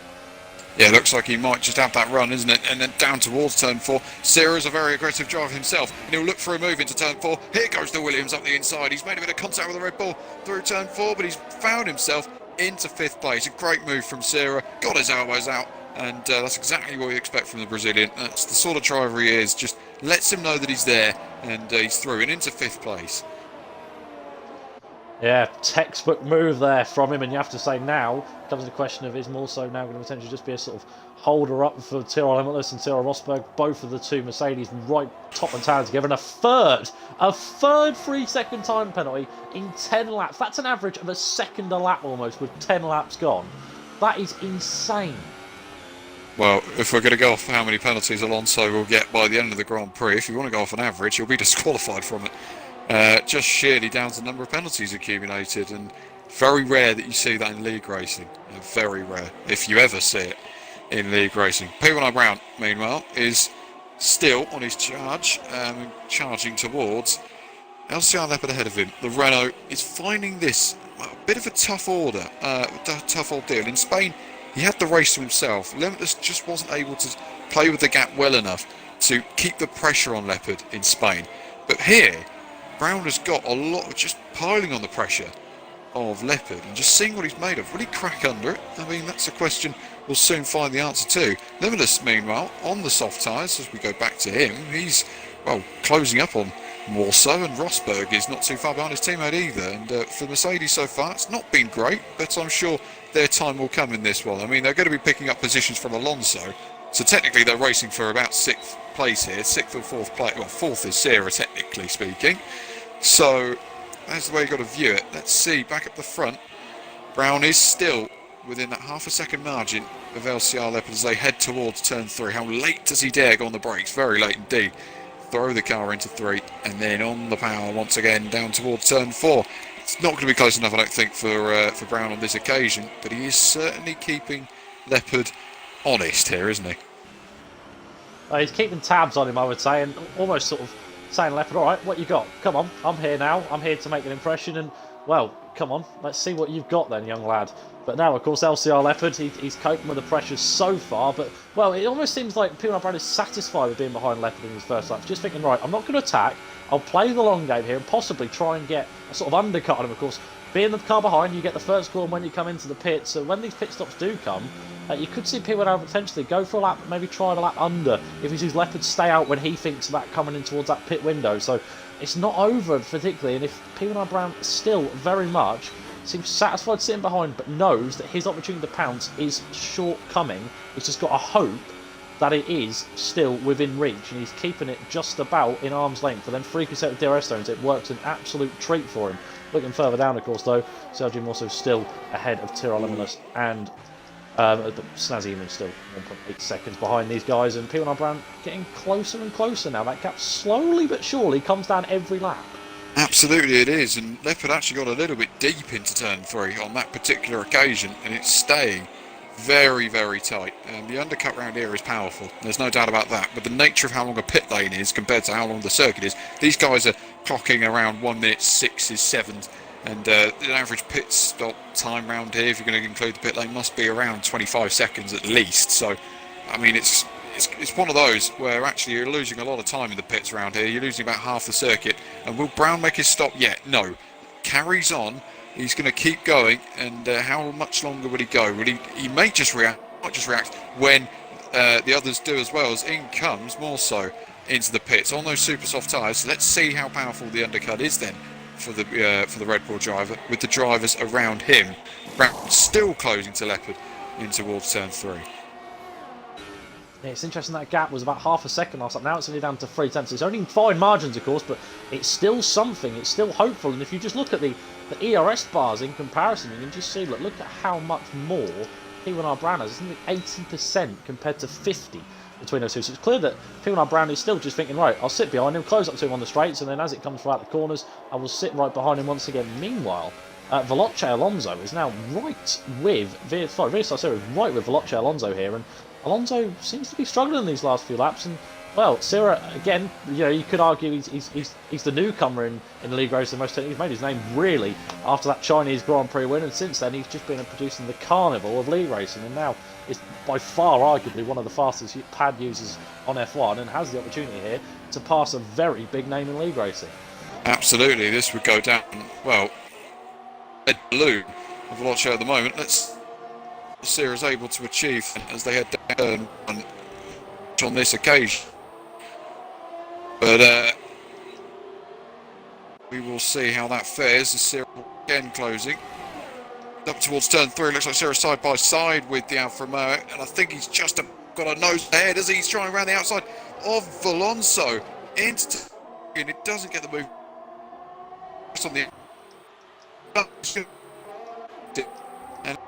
Yeah, looks like he might just have that run, isn't it? And then down towards turn 4. Sierra's a very aggressive driver himself, and he'll look for a move into turn 4. Here goes the Williams up the inside. He's made a bit of contact with the Red Bull through turn 4, but he's found himself into 5th place. A great move from Sierra, got his elbows out, and that's exactly what we expect from the Brazilian. That's the sort of driver he is, just lets him know that he's there, and he's through and into 5th place. Yeah, textbook move there from him, and you have to say now comes the question of, is Morso now going to potentially just be a sort of holder up for Tyrrell Limitless and Tyrrell Rosberg, both of the two Mercedes right top and tail together, and a third 3-second time penalty in 10 laps. That's an average of a second a lap almost, with 10 laps gone. That is insane. Well, if we're going to go off how many penalties Alonso will get by the end of the Grand Prix, if you want to go off an average, he'll be disqualified from it. Just sheerly down to the number of penalties accumulated, and very rare that you see that in league racing. Very rare, if you ever see it in league racing. P1R Brown, meanwhile, is still on his charge, charging towards LCR Leopard ahead of him. The Renault is finding this a bit of a tough order, tough ordeal. In Spain, he had the race to himself. Limitless just wasn't able to play with the gap well enough to keep the pressure on Leopard in Spain. But here, Brown has got a lot of just piling on the pressure of Leopard and just seeing what he's made of. Will he crack under it? I mean, that's a question we'll soon find the answer to. Limitless, meanwhile, on the soft tyres, as we go back to him, he's, well, closing up on more so, and Rosberg is not too far behind his teammate either. And for Mercedes so far, it's not been great, but I'm sure their time will come in this one. I mean, they're going to be picking up positions from Alonso, so technically they're racing for about 6th place here, 6th or 4th place. Well, 4th is Sarah, technically speaking. So that's the way you've got to view it. Let's see, back up the front, Brown is still within that half a second margin of LCR Leopard as they head towards turn 3. How late does he dare go on the brakes? Very late indeed. Throw the car into 3 and then on the power once again down towards turn 4. It's not going to be close enough, I don't think, for Brown on this occasion, but he is certainly keeping Leopard honest here, isn't he? He's keeping tabs on him, I would say, and almost sort of saying, Leopard, all right, what you got? Come on, I'm here now. I'm here to make an impression, and, well, come on, let's see what you've got then, young lad. But now, of course, LCR Leopard, he's coping with the pressure so far, but, well, it almost seems like P1 Brown is satisfied with being behind Leopard in his first lap, just thinking, right, I'm not going to attack, I'll play the long game here and possibly try and get a sort of undercut on him, of course. Being the car behind, you get the first call when you come into the pit, so when these pit stops do come, you could see P1 Brown potentially go for a lap, maybe try a lap under, if he sees Leopard stay out when he thinks about coming in towards that pit window. So it's not over particularly, and if P1 Brown still very much seems satisfied sitting behind, but knows that his opportunity to pounce is shortcoming, he's just got to hope that it is still within reach, and he's keeping it just about in arm's length. And then 3 consecutive DRS zones, it works an absolute treat for him. Looking further down, of course, though, Sergio Mosso still ahead of Tyrrell Limitless, and Snazzy even still 1.8 seconds behind these guys, and P1 Brown getting closer and closer now. That gap slowly but surely comes down every lap. Absolutely it is, and Leopard actually got a little bit deep into turn 3 on that particular occasion, and it's staying very, very tight. And the undercut round here is powerful, there's no doubt about that, but the nature of how long a pit lane is compared to how long the circuit is, these guys are clocking around 1 minute 6s, 7s, and the average pit stop time round here, if you're going to include the pit lane, must be around 25 seconds at least. So, I mean, it's one of those where actually you're losing a lot of time in the pits around here. You're losing about half the circuit. And will Brown make his stop yet? No. Carries on. He's going to keep going. And how much longer will he go? Will he may just react, not just react when the others do as well, as in comes more so into the pits on those super soft tyres. Let's see how powerful the undercut is then for the Red Bull driver, with the drivers around him. Brown still closing to Leopard in towards turn 3. Yeah, it's interesting that gap was about half a second last time. Now it's only down to 3 tenths. It's only fine margins, of course, but it's still something. It's still hopeful. And if you just look at the ERS bars in comparison, you can just see, look at how much more P1R Brown has. It's only 80% compared to 50 between those two. So it's clear that P1R Brown is still just thinking, right, I'll sit behind him, close up to him on the straights, and then as it comes throughout the corners, I will sit right behind him once again. Meanwhile, Veloce Alonso is now right with right with Veloce Alonso here, and Alonso seems to be struggling in these last few laps. And well, Sierra again, you know, you could argue he's the newcomer in league racing. He's made his name really after that Chinese Grand Prix win, and since then he's just been producing the carnival of league racing, and now is by far arguably one of the fastest pad users on F1, and has the opportunity here to pass a very big name in league racing. Absolutely, this would go down well. A blue of Veloce at the moment. Let's see is able to achieve as they head down on this occasion. But we will see how that fares as Cyril again closing up towards turn 3. Looks like Cyril side by side with the Alfa Romeo, and I think he's just got a nose ahead as he's trying around the outside of Alonso into, and it doesn't get the move on the. And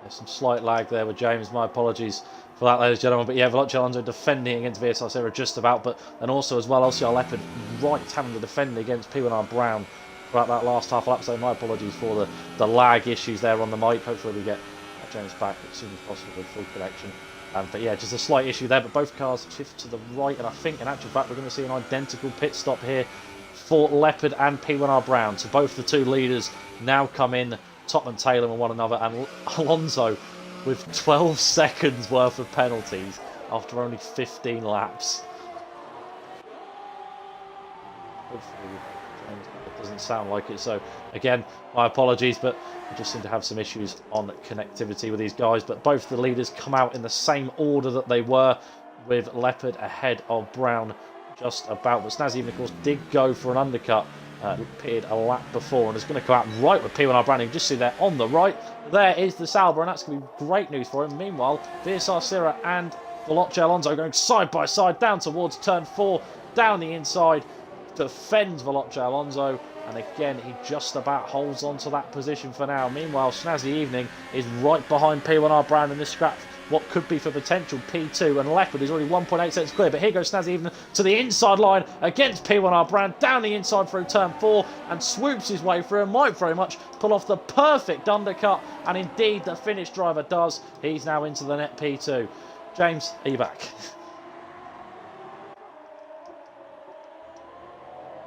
there's some slight lag there with James. My apologies for that, ladies and gentlemen. But yeah, Veloce Alonso defending against VSR Sarah just about, but and also as well, LCR Leopard right having to defend against P1R Brown throughout that last half lap. So my apologies for the lag issues there on the mic. Hopefully we get James back as soon as possible with full connection. But yeah, just a slight issue there. But both cars shift to the right, and I think in actual fact we're going to see an identical pit stop here for Leopard and P1R Brown. So both the two leaders now come in top and tail with one another, and Alonso with 12 seconds worth of penalties after only 15 laps. Hopefully, it doesn't sound like it. So, again, my apologies, but I just seem to have some issues on connectivity with these guys. But both the leaders come out in the same order that they were, with Leopard ahead of Brown just about. But Snazzy, of course, did go for an undercut. Pitted a lap before and is going to come out right with P1R Brown. You can just see there on the right. There is the Sauber, and that's going to be great news for him. Meanwhile, VSR Sierra and Veloce Alonso going side by side down towards turn 4, down the inside. Defends Veloce Alonso, and again he just about holds on to that position for now. Meanwhile, Snazzy Evening is right behind P1R Brown in this scrap. What could be for potential P2, and Leopard is already 1.8 seconds clear, but here goes Snazzy Evening to the inside line against P1R Brown, down the inside through turn 4, and swoops his way through and might very much pull off the perfect undercut, and indeed the Finnish driver does. He's now into the net P2. James, are you back?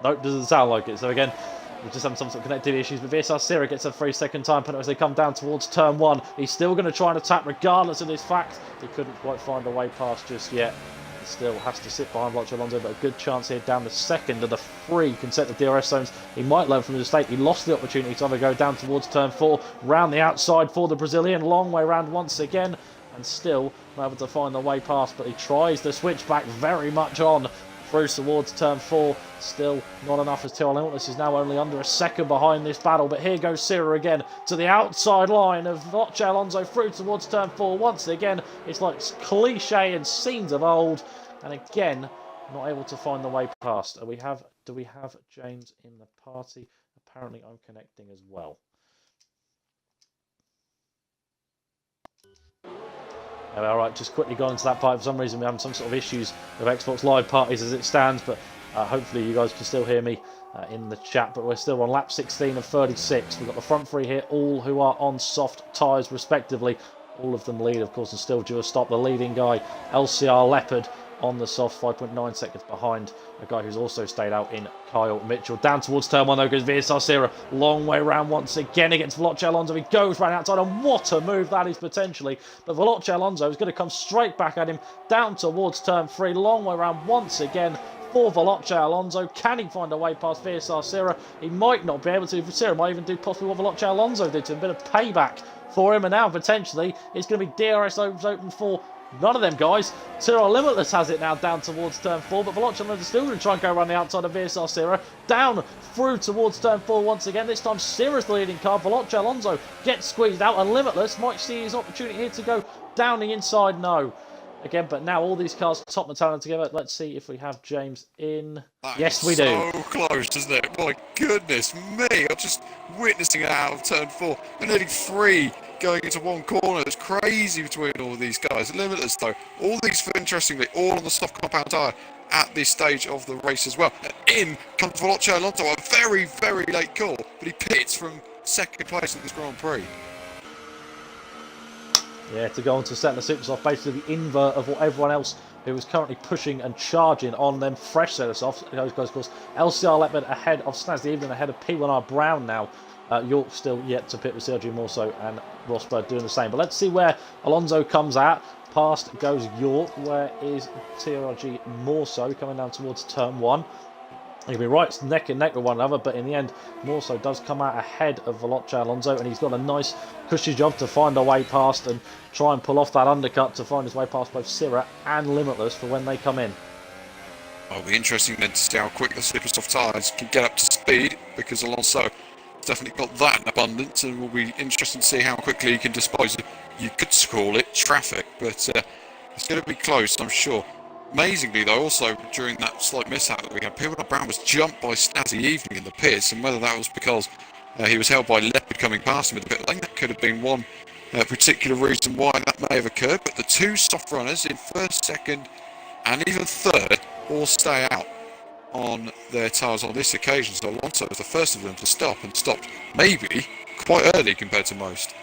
Nope, doesn't sound like it. So again, we're just having some sort of connectivity issues, but VSR Sierra gets a 3-second time penalty as they come down towards turn 1. He's still going to try and attack regardless of this fact. He couldn't quite find a way past just yet. He still has to sit behind Veloce Alonso, but a good chance here down the second of the 3 consecutive DRS zones. He might learn from his mistake. He lost the opportunity to either go down towards turn 4, round the outside for the Brazilian, long way round once again, and still not able to find the way past, but he tries to switch back very much on through towards turn 4. Still not enough as Tyrrell Limitless is now only under a second behind this battle. But here goes Sierra again to the outside line of Veloce Alonso through towards turn 4. Once again, it's like cliche and scenes of old. And again, not able to find the way past. Do we have James in the party? Apparently I'm connecting as well. Alright, just quickly got into that part. For some reason we're having some sort of issues with Xbox Live parties as it stands, but hopefully you guys can still hear me in the chat. But we're still on lap 16 of 36. We've got the front 3 here, all who are on soft tyres respectively. All of them lead, of course, and still due a stop. The leading guy, LCR Leopard, on the soft, 5.9 seconds behind a guy who's also stayed out in Kyle Mitchell. Down towards turn 1 though goes VSR Sierra, long way round once again against Veloce Alonso. He goes round outside, and what a move that is potentially. But Veloce Alonso is going to come straight back at him down towards turn 3, long way round once again for Veloce Alonso. Can he find a way past VSR Sierra? He might not be able to. Sierra might even do possibly what Veloce Alonso did to him, a bit of payback for him, and now potentially it's going to be DRS open for none of them guys. Tyrrell Limitless has it now down towards turn 4, but Veloce Alonso still going to try and go around the outside of VSR Sierra. Down through towards turn 4 once again. This time Sierra's the leading car. Veloce Alonso gets squeezed out, and Limitless might see his opportunity here to go down the inside. No. Again, but now all these cars top the talent together. Let's see if we have James in. Yes, we do. So close, isn't it? My goodness me! I'm just witnessing it out of turn 4. And nearly 3 going into one corner. It's crazy between all of these guys. Limitless though. All these, interestingly, all on the soft compound tyre at this stage of the race as well. And in comes Veloce Alonso. A very, very late call, but he pits from second place in this Grand Prix. Yeah, to go on to set the supers off, basically the invert of what everyone else who was currently pushing and charging on them. Fresh set us off. Those guys, of course, LCR Leopard ahead of Snazzy Evening, ahead of P1R Brown now. York still yet to pit with Sergio Morso and Rosberg doing the same. But let's see where Alonso comes at. Past goes York. Where is TRG Morso coming down towards turn 1? He'll be right neck and neck with one another, but in the end, Morso does come out ahead of Veloce Alonso, and he's got a nice cushy job to find a way past and try and pull off that undercut to find his way past both Sierra and Limitless for when they come in. It'll be interesting then to see how quick the super soft tyres can get up to speed, because Alonso definitely got that in abundance, and will be interesting to see how quickly he can dispose of, you could call it, traffic, but it's going to be close, I'm sure. Amazingly though, also during that slight mishap that we had, P1R Brown was jumped by Snazzy Evening in the pits, and whether that was because he was held by Leopard coming past him in the pit lane, that could have been one particular reason why that may have occurred. But the 2 soft runners in first, second and even third all stay out on their tyres on this occasion, so Alonso was the first of them to stop, and stopped maybe quite early compared to most.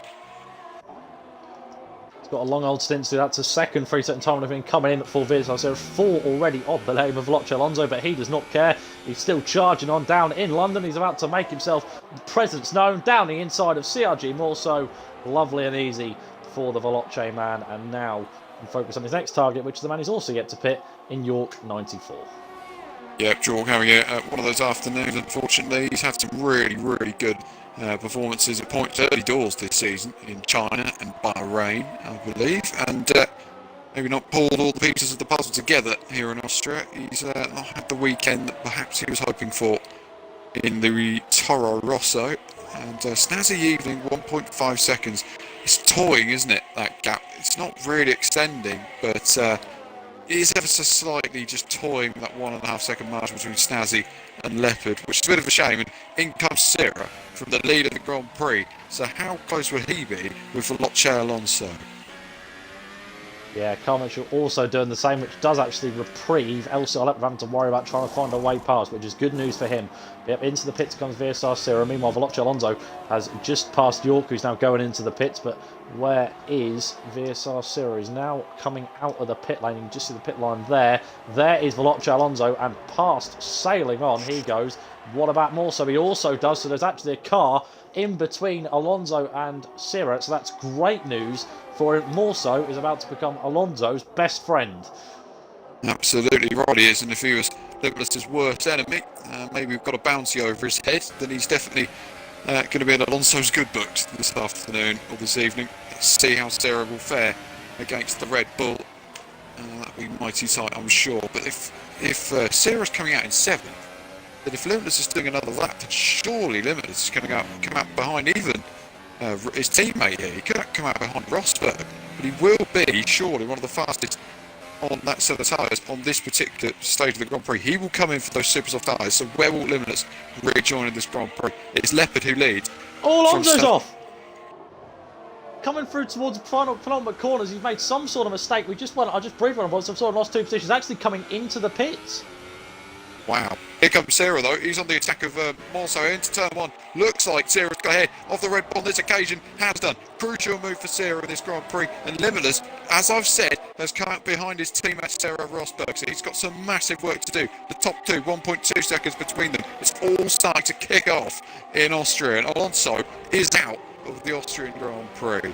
Got a long old stint to do that to second 3-second time limit coming in at 4 vehicles. There are 4 already on the name of Veloce Alonso, but he does not care. He's still charging on down in London. He's about to make himself presence known down the inside of CRG Morso. Lovely and easy for the Veloce man, and now and focus on his next target, which is the man who's also yet to pit in York 94. Yep, Jorg having one of those afternoons, unfortunately. He's had some really, really good performances at points early doors this season in China and Bahrain, I believe, and maybe not pulled all the pieces of the puzzle together here in Austria. He's not had the weekend that perhaps he was hoping for in the Toro Rosso, and snazzy evening, 1.5 seconds. It's toying, isn't it, that gap? It's not really extending, but it is ever so slightly just toying that 1.5 second margin between Snazzy and Leopard, which is a bit of a shame. And in comes Sierra from the lead of the Grand Prix. So how close will he be with Veloce Alonso? Yeah, Carl Mitchell also doing the same, which does actually reprieve LCR having to worry about trying to find a way past, which is good news for him. Yep, into the pits comes VSR Sierra. Meanwhile, Veloce Alonso has just passed York, who's now going into the pits. But where is VSR Sierra? He's now coming out of the pit lane. You can just see the pit line there. There is Veloce Alonso, and past, sailing on, he goes. What about Morso? He also does, so there's actually a car in between Alonso and Sierra, so that's great news for him. Morso is about to become Alonso's best friend. Absolutely right he is, and if he was Limitless's worst enemy, maybe we've got a bounty over his head, then he's definitely going to be in Alonso's good books this afternoon or this evening. Let's see how Sierra will fare against the Red Bull. That'll be mighty tight, I'm sure, but if Sierra's coming out in 7th, that if Limitless is doing another lap, then surely Limitless is going to come out behind even his teammate here. He could come out behind Rosberg, but he will be surely one of the fastest on that set of tyres on this particular stage of the Grand Prix. He will come in for those super soft tyres, so where will Limitless rejoin in this Grand Prix? It's Leopard who leads. Oh, Alonso's off! Coming through towards the final penultimate corners, he's made some sort of mistake. I just briefed on him, but some sort of lost 2 positions, actually coming into the pits. Wow. Here comes Sierra though. He's on the attack of Morso into turn 1. Looks like Sierra's got ahead of the Red Bull on this occasion. Has done. Crucial move for Sierra in this Grand Prix. And Limitless, as I've said, has come out behind his teammate Sarah Rosberg. So he's got some massive work to do. The top two, 1.2 seconds between them. It's all starting to kick off in Austria. And Alonso is out of the Austrian Grand Prix.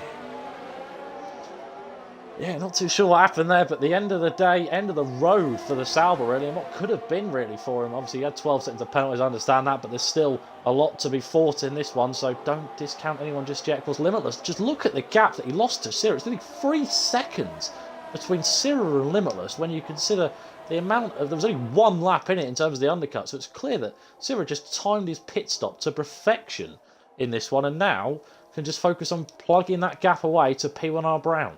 Yeah, not too sure what happened there, but the end of the day, end of the road for the Sauber, really, and what could have been, really, for him. Obviously, he had 12 seconds of penalties, I understand that, but there's still a lot to be fought in this one, so don't discount anyone just yet. Of course, Limitless, just look at the gap that he lost to Sierra. It's nearly 3 seconds between Sierra and Limitless when you consider the amount of... There was only 1 lap in it in terms of the undercut, so it's clear that Sierra just timed his pit stop to perfection in this one, and now can just focus on plugging that gap away to P1R Brown.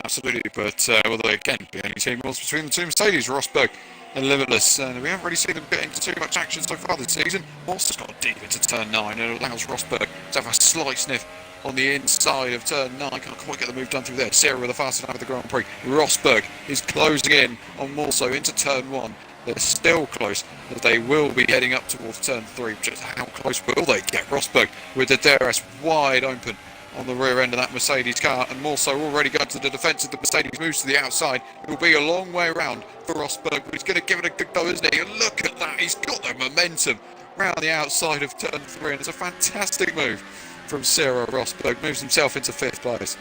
Absolutely, but although again, the only team was between the two Mercedes, Rosberg and Limitless, and we haven't really seen them get into too much action so far this season. Morso's got deep into turn 9 and it allows Rosberg to have a slight sniff on the inside of turn 9. Can't quite get the move done through there. Sierra with the fastest lap of the Grand Prix. Rosberg is closing in on Morso into turn 1. They're still close, but they will be heading up towards turn 3. Just how close will they get? Rosberg with the DRS wide open on the rear end of that Mercedes car, and Morso already going to the defence of the Mercedes, moves to the outside. It will be a long way around for Rosberg, but he's going to give it a good go, isn't he? And look at that, he's got the momentum round the outside of turn 3, and it's a fantastic move from Ciro Rosberg, moves himself into 5th place.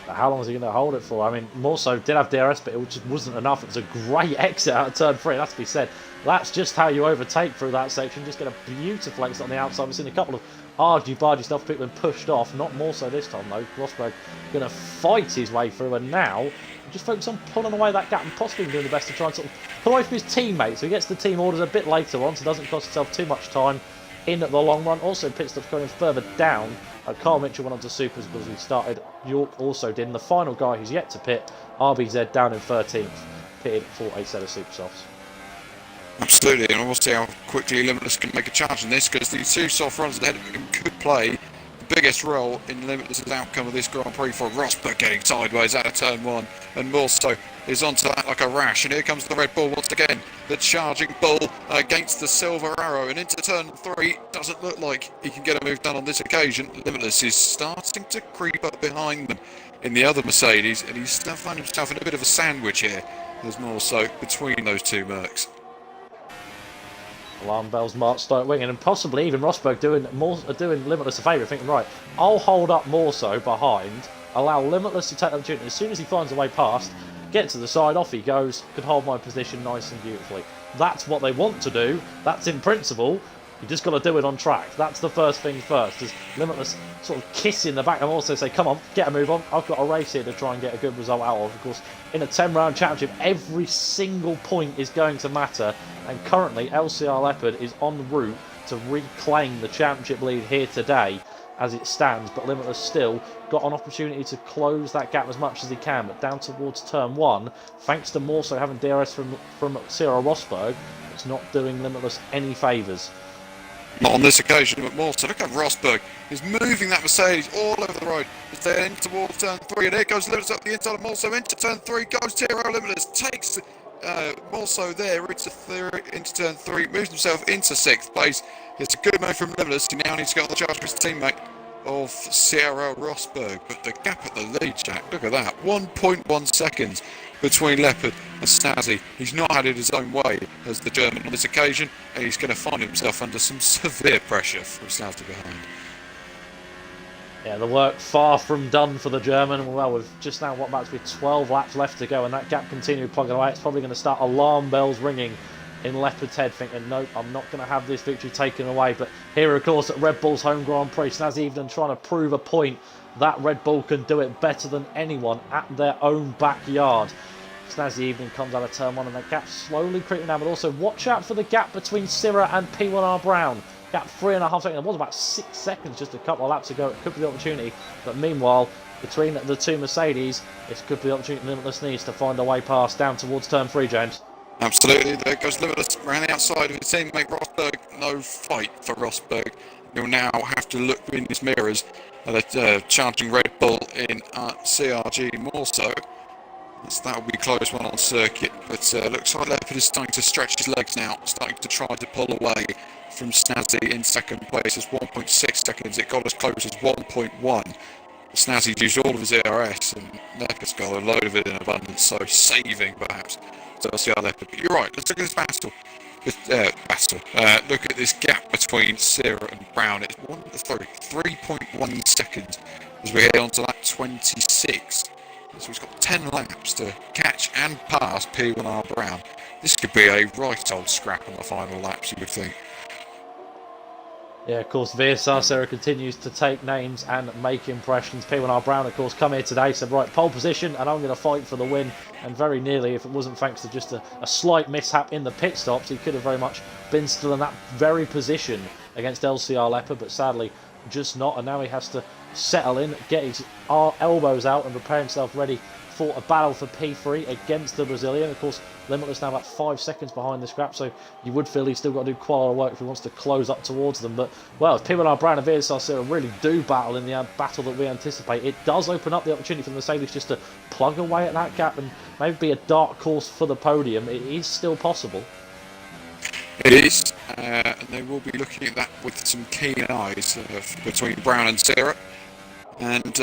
How long is he going to hold it for? I mean, Morso did have DRS, but it just wasn't enough. It was a great exit out of turn 3, that's to be said. That's just how you overtake through that section. Just get a beautiful exit on the outside. We've seen a couple of argy-bargy stuff, people have been pushed off. Not Morso this time, though. Rosberg going to fight his way through, and now just focus on pulling away that gap and possibly doing the best to try and sort of pull away from his teammates. So he gets the team orders a bit later on, so doesn't cost himself too much time in the long run. Also, pit stop going further down. Carl Mitchell went on to supers because he started. York also did. And the final guy who's yet to pit, RBZ, down in 13th, pitted for a set of super softs. Absolutely, and we'll see how quickly Limitless can make a charge in this, because the 2 soft runs ahead of him could play the biggest role in Limitless's outcome of this Grand Prix. For Rosberg getting sideways out of turn 1, and Morso is onto that like a rash, and here comes the Red Bull once again, the charging Bull against the Silver Arrow, and into turn 3. Doesn't look like he can get a move done on this occasion. Limitless is starting to creep up behind them in the other Mercedes, and he's still finding himself in a bit of a sandwich here. There's Morso between those 2 Mercs. Alarm bells Mark start winging, and possibly even Rosberg doing Limitless a favour, thinking, right, I'll hold up Morso behind allow Limitless to take the opportunity. As soon as he finds a way past, get to the side, off he goes, could hold my position nice and beautifully. That's what they want to do. That's in principle. You just got to do it on track. That's the first thing first. As Limitless sort of kiss in the back and also say, come on, get a move on. I've got a race here to try and get a good result out of. Of course, in a 10-round championship, every single point is going to matter. And currently, LCR Leopard is en route to reclaim the championship lead here today as it stands. But Limitless still got an opportunity to close that gap as much as he can. But down towards turn 1, thanks to more so having DRS from Cyril Rosberg, it's not doing Limitless any favours. Not on this occasion, but more. So look at Rosberg. He's moving that Mercedes all over the road. It's there into towards turn 3, and here goes Limitless up the inside of Morso into turn 3. Goes Tiro Limitless, takes Morso there into turn 3, moves himself into 6th place. It's a good move from Limitless. He now needs to get on the charge for his teammate of Cyril Rosberg. But the gap at the lead, Jack, look at that. 1.1 seconds between Leopard and Snazzy. He's not had it his own way as the German on this occasion, and he's going to find himself under some severe pressure from Snazzy behind. Yeah, the work far from done for the German. Well, we've just now got about to be 12 laps left to go, and that gap continued plugging away. It's probably going to start alarm bells ringing in Leopard's head, thinking, nope, I'm not going to have this victory taken away. But here, of course, at Red Bull's home Grand Prix, Snazzy even trying to prove a point that Red Bull can do it better than anyone at their own backyard. Snazzy Evening comes out of turn 1, and that gap slowly creeping down, but also watch out for the gap between Syrah and P1R Brown. Gap 3.5 seconds. It was about 6 seconds just a couple of laps ago. It could be the opportunity, but meanwhile, between the two Mercedes, it could be the opportunity Limitless needs to find a way past down towards turn 3, James. Absolutely, there goes Limitless around the outside of his teammate Rosberg. No fight for Rosberg. He'll now have to look in his mirrors at a charging Red Bull in CRG more so. That will be a close one on circuit, but looks like Leopard is starting to stretch his legs now, starting to try to pull away from Snazzy in second place. It's 1.6 seconds, it got as close as 1.1. Snazzy's used all of his ARS and Leopard's got a load of it in abundance, so saving perhaps to LCR Leopard. But you're right, let's look at this battle. Look at this gap between Syrah and Brown. It's 3.1 seconds as we head on to that 26. So he's got 10 laps to catch and pass P1R Brown. This could be a right old scrap on the final laps, you would think. Yeah, of course, VSR Syrah continues to take names and make impressions. P1R Brown, of course, come here today, said, right, pole position, and I'm going to fight for the win. And very nearly, if it wasn't thanks to just a slight mishap in the pit stops, he could have very much been still in that very position against LCR Leopard, but sadly, just not. And now he has to settle in, get his elbows out and prepare himself ready for a battle for P3 against the Brazilian. Of course, Limitless now about 5 seconds behind the scrap, so you would feel he's still got to do quite a lot of work if he wants to close up towards them. But, well, if P1R Brown and VSR Syrah really do battle in the battle that we anticipate, it does open up the opportunity for the Mercedes just to plug away at that gap and maybe be a dark horse for the podium. It is still possible. It is, and they will be looking at that with some keen eyes between Brown and Syrah. And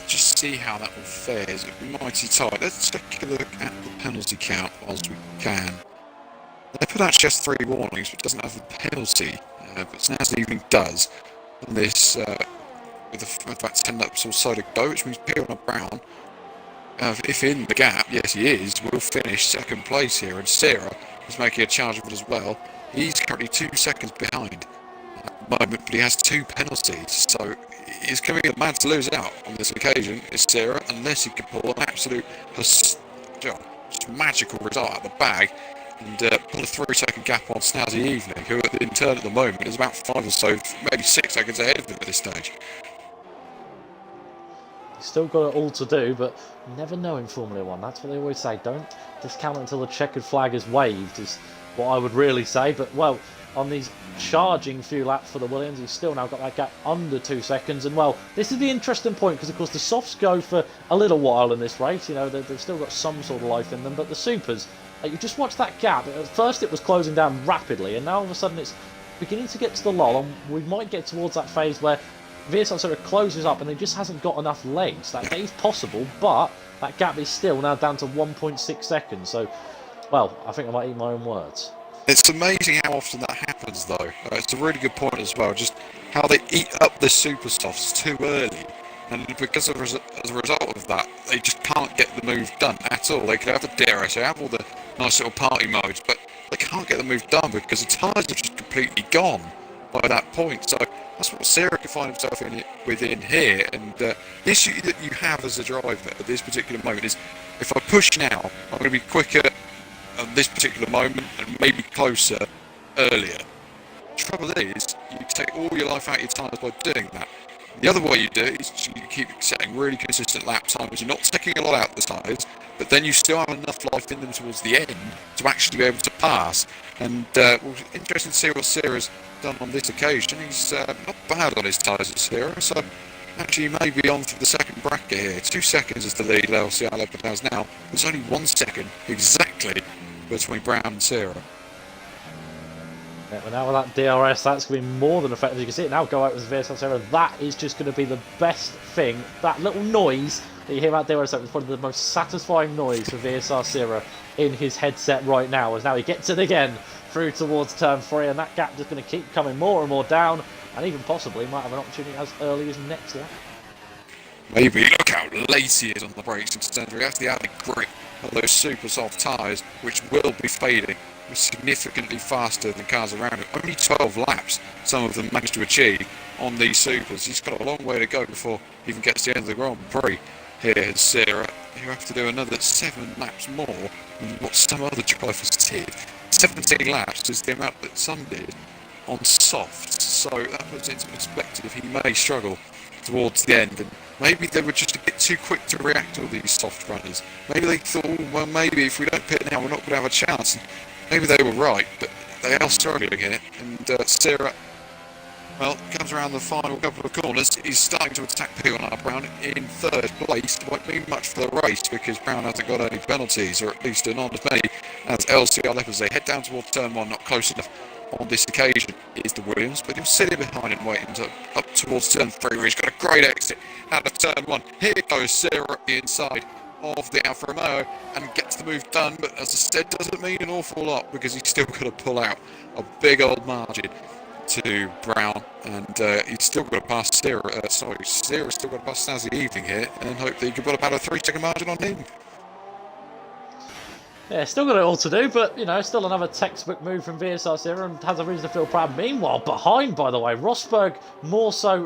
just see how that one fares. It'll be mighty tight. Let's take a look at the penalty count whilst we can. Leopard actually has 3 warnings, but doesn't have a penalty. But Snazzy Evening does on this with about 10 laps or so to go, which means P1R Brown, if in the gap, yes he is, will finish second place here. And Syrah is making a charge of it as well. He's currently 2 seconds behind at the moment, but he has 2 penalties, so he's going to be a man to lose out on this occasion, is Syrah, unless he can pull an absolute just magical result out of the bag and pull a 3-second gap on Snazzy Evening, who in turn at the moment is about 5 or so, maybe 6 seconds ahead of him at this stage. He's still got it all to do, but you never know in Formula 1. That's what they always say. Don't discount it until the checkered flag is waved, is what I would really say. But, well, on these charging few laps for the Williams, he's still now got that gap under 2 seconds. And, well, this is the interesting point, because, of course, the softs go for a little while in this race. You know, they've still got some sort of life in them. But the supers, you just watch that gap. At first it was closing down rapidly, and now all of a sudden it's beginning to get to the lull. And we might get towards that phase where VSR sort of closes up and it just hasn't got enough legs. That is possible, but that gap is still now down to 1.6 seconds. So, well, I think I might eat my own words. It's amazing how often that happens, though. It's a really good point as well, just how they eat up the super softs too early. And because as a result of that, they just can't get the move done at all. They could have the DRS, they have all the nice little party modes, but they can't get the move done because the tyres are just completely gone by that point. So that's what Sarah could find himself within here. And the issue that you have as a driver at this particular moment is, if I push now, I'm going to be quicker at this particular moment and maybe closer earlier. The trouble is, you take all your life out of your tyres by doing that. The other way you do it is you keep setting really consistent lap times. You're not taking a lot out of the tyres, but then you still have enough life in them towards the end to actually be able to pass. And well, interesting to see what Sarah's done on this occasion. He's not bad on his tyres at Sarah, so actually he may be on for the second bracket here. 2 seconds is the lead LCR Leopard has now. There's only 1 second exactly between Brown and Sarah. Yeah, well, now with that DRS, that's going to be more than effective. You can see it now go out with VSR Sierra. That is just going to be the best thing. That little noise that you hear about DRS is probably the most satisfying noise for VSR Sierra in his headset right now. As now he gets it again through towards turn 3, and that gap just going to keep coming more and more down, and even possibly might have an opportunity as early as next lap. Maybe. Look how late he is on the brakes into turn 3. That's the added grip of those super soft tyres, which will be fading significantly faster than cars around him. Only 12 laps some of them managed to achieve on these supers. He's got a long way to go before he even gets to the end of the Grand Prix. Here is Sarah, who have to do another 7 laps more than what some other drivers did. 17 laps is the amount that some did on soft, so that puts it into perspective. He may struggle towards the end, and maybe they were just a bit too quick to react to all these soft runners. Maybe they thought, oh, well, maybe if we don't pit now, we're not going to have a chance. And maybe they were right, but they are struggling here. And Sarah, well, comes around the final couple of corners. He's starting to attack P1R Brown in 3rd place. It won't mean much for the race because Brown hasn't got any penalties, or at least not as many as LCR Leopards. They head down towards turn 1, not close enough on this occasion is the Williams, but he'll sit in behind and wait until up towards turn 3, where he's got a great exit out of turn 1. Here goes Sarah up the inside of the Alfa Romeo and gets the move done, but as I said, doesn't mean an awful lot because he's still got to pull out a big old margin to Brown, and he's still got to pass Sarah. Sarah's still got to pass Snazzy Evening here, and hope that he can put about a 3-second margin on him. Yeah, still got it all to do, but, you know, still another textbook move from VSR Sierra and has a reason to feel proud. Meanwhile, behind, by the way, Rosberg more so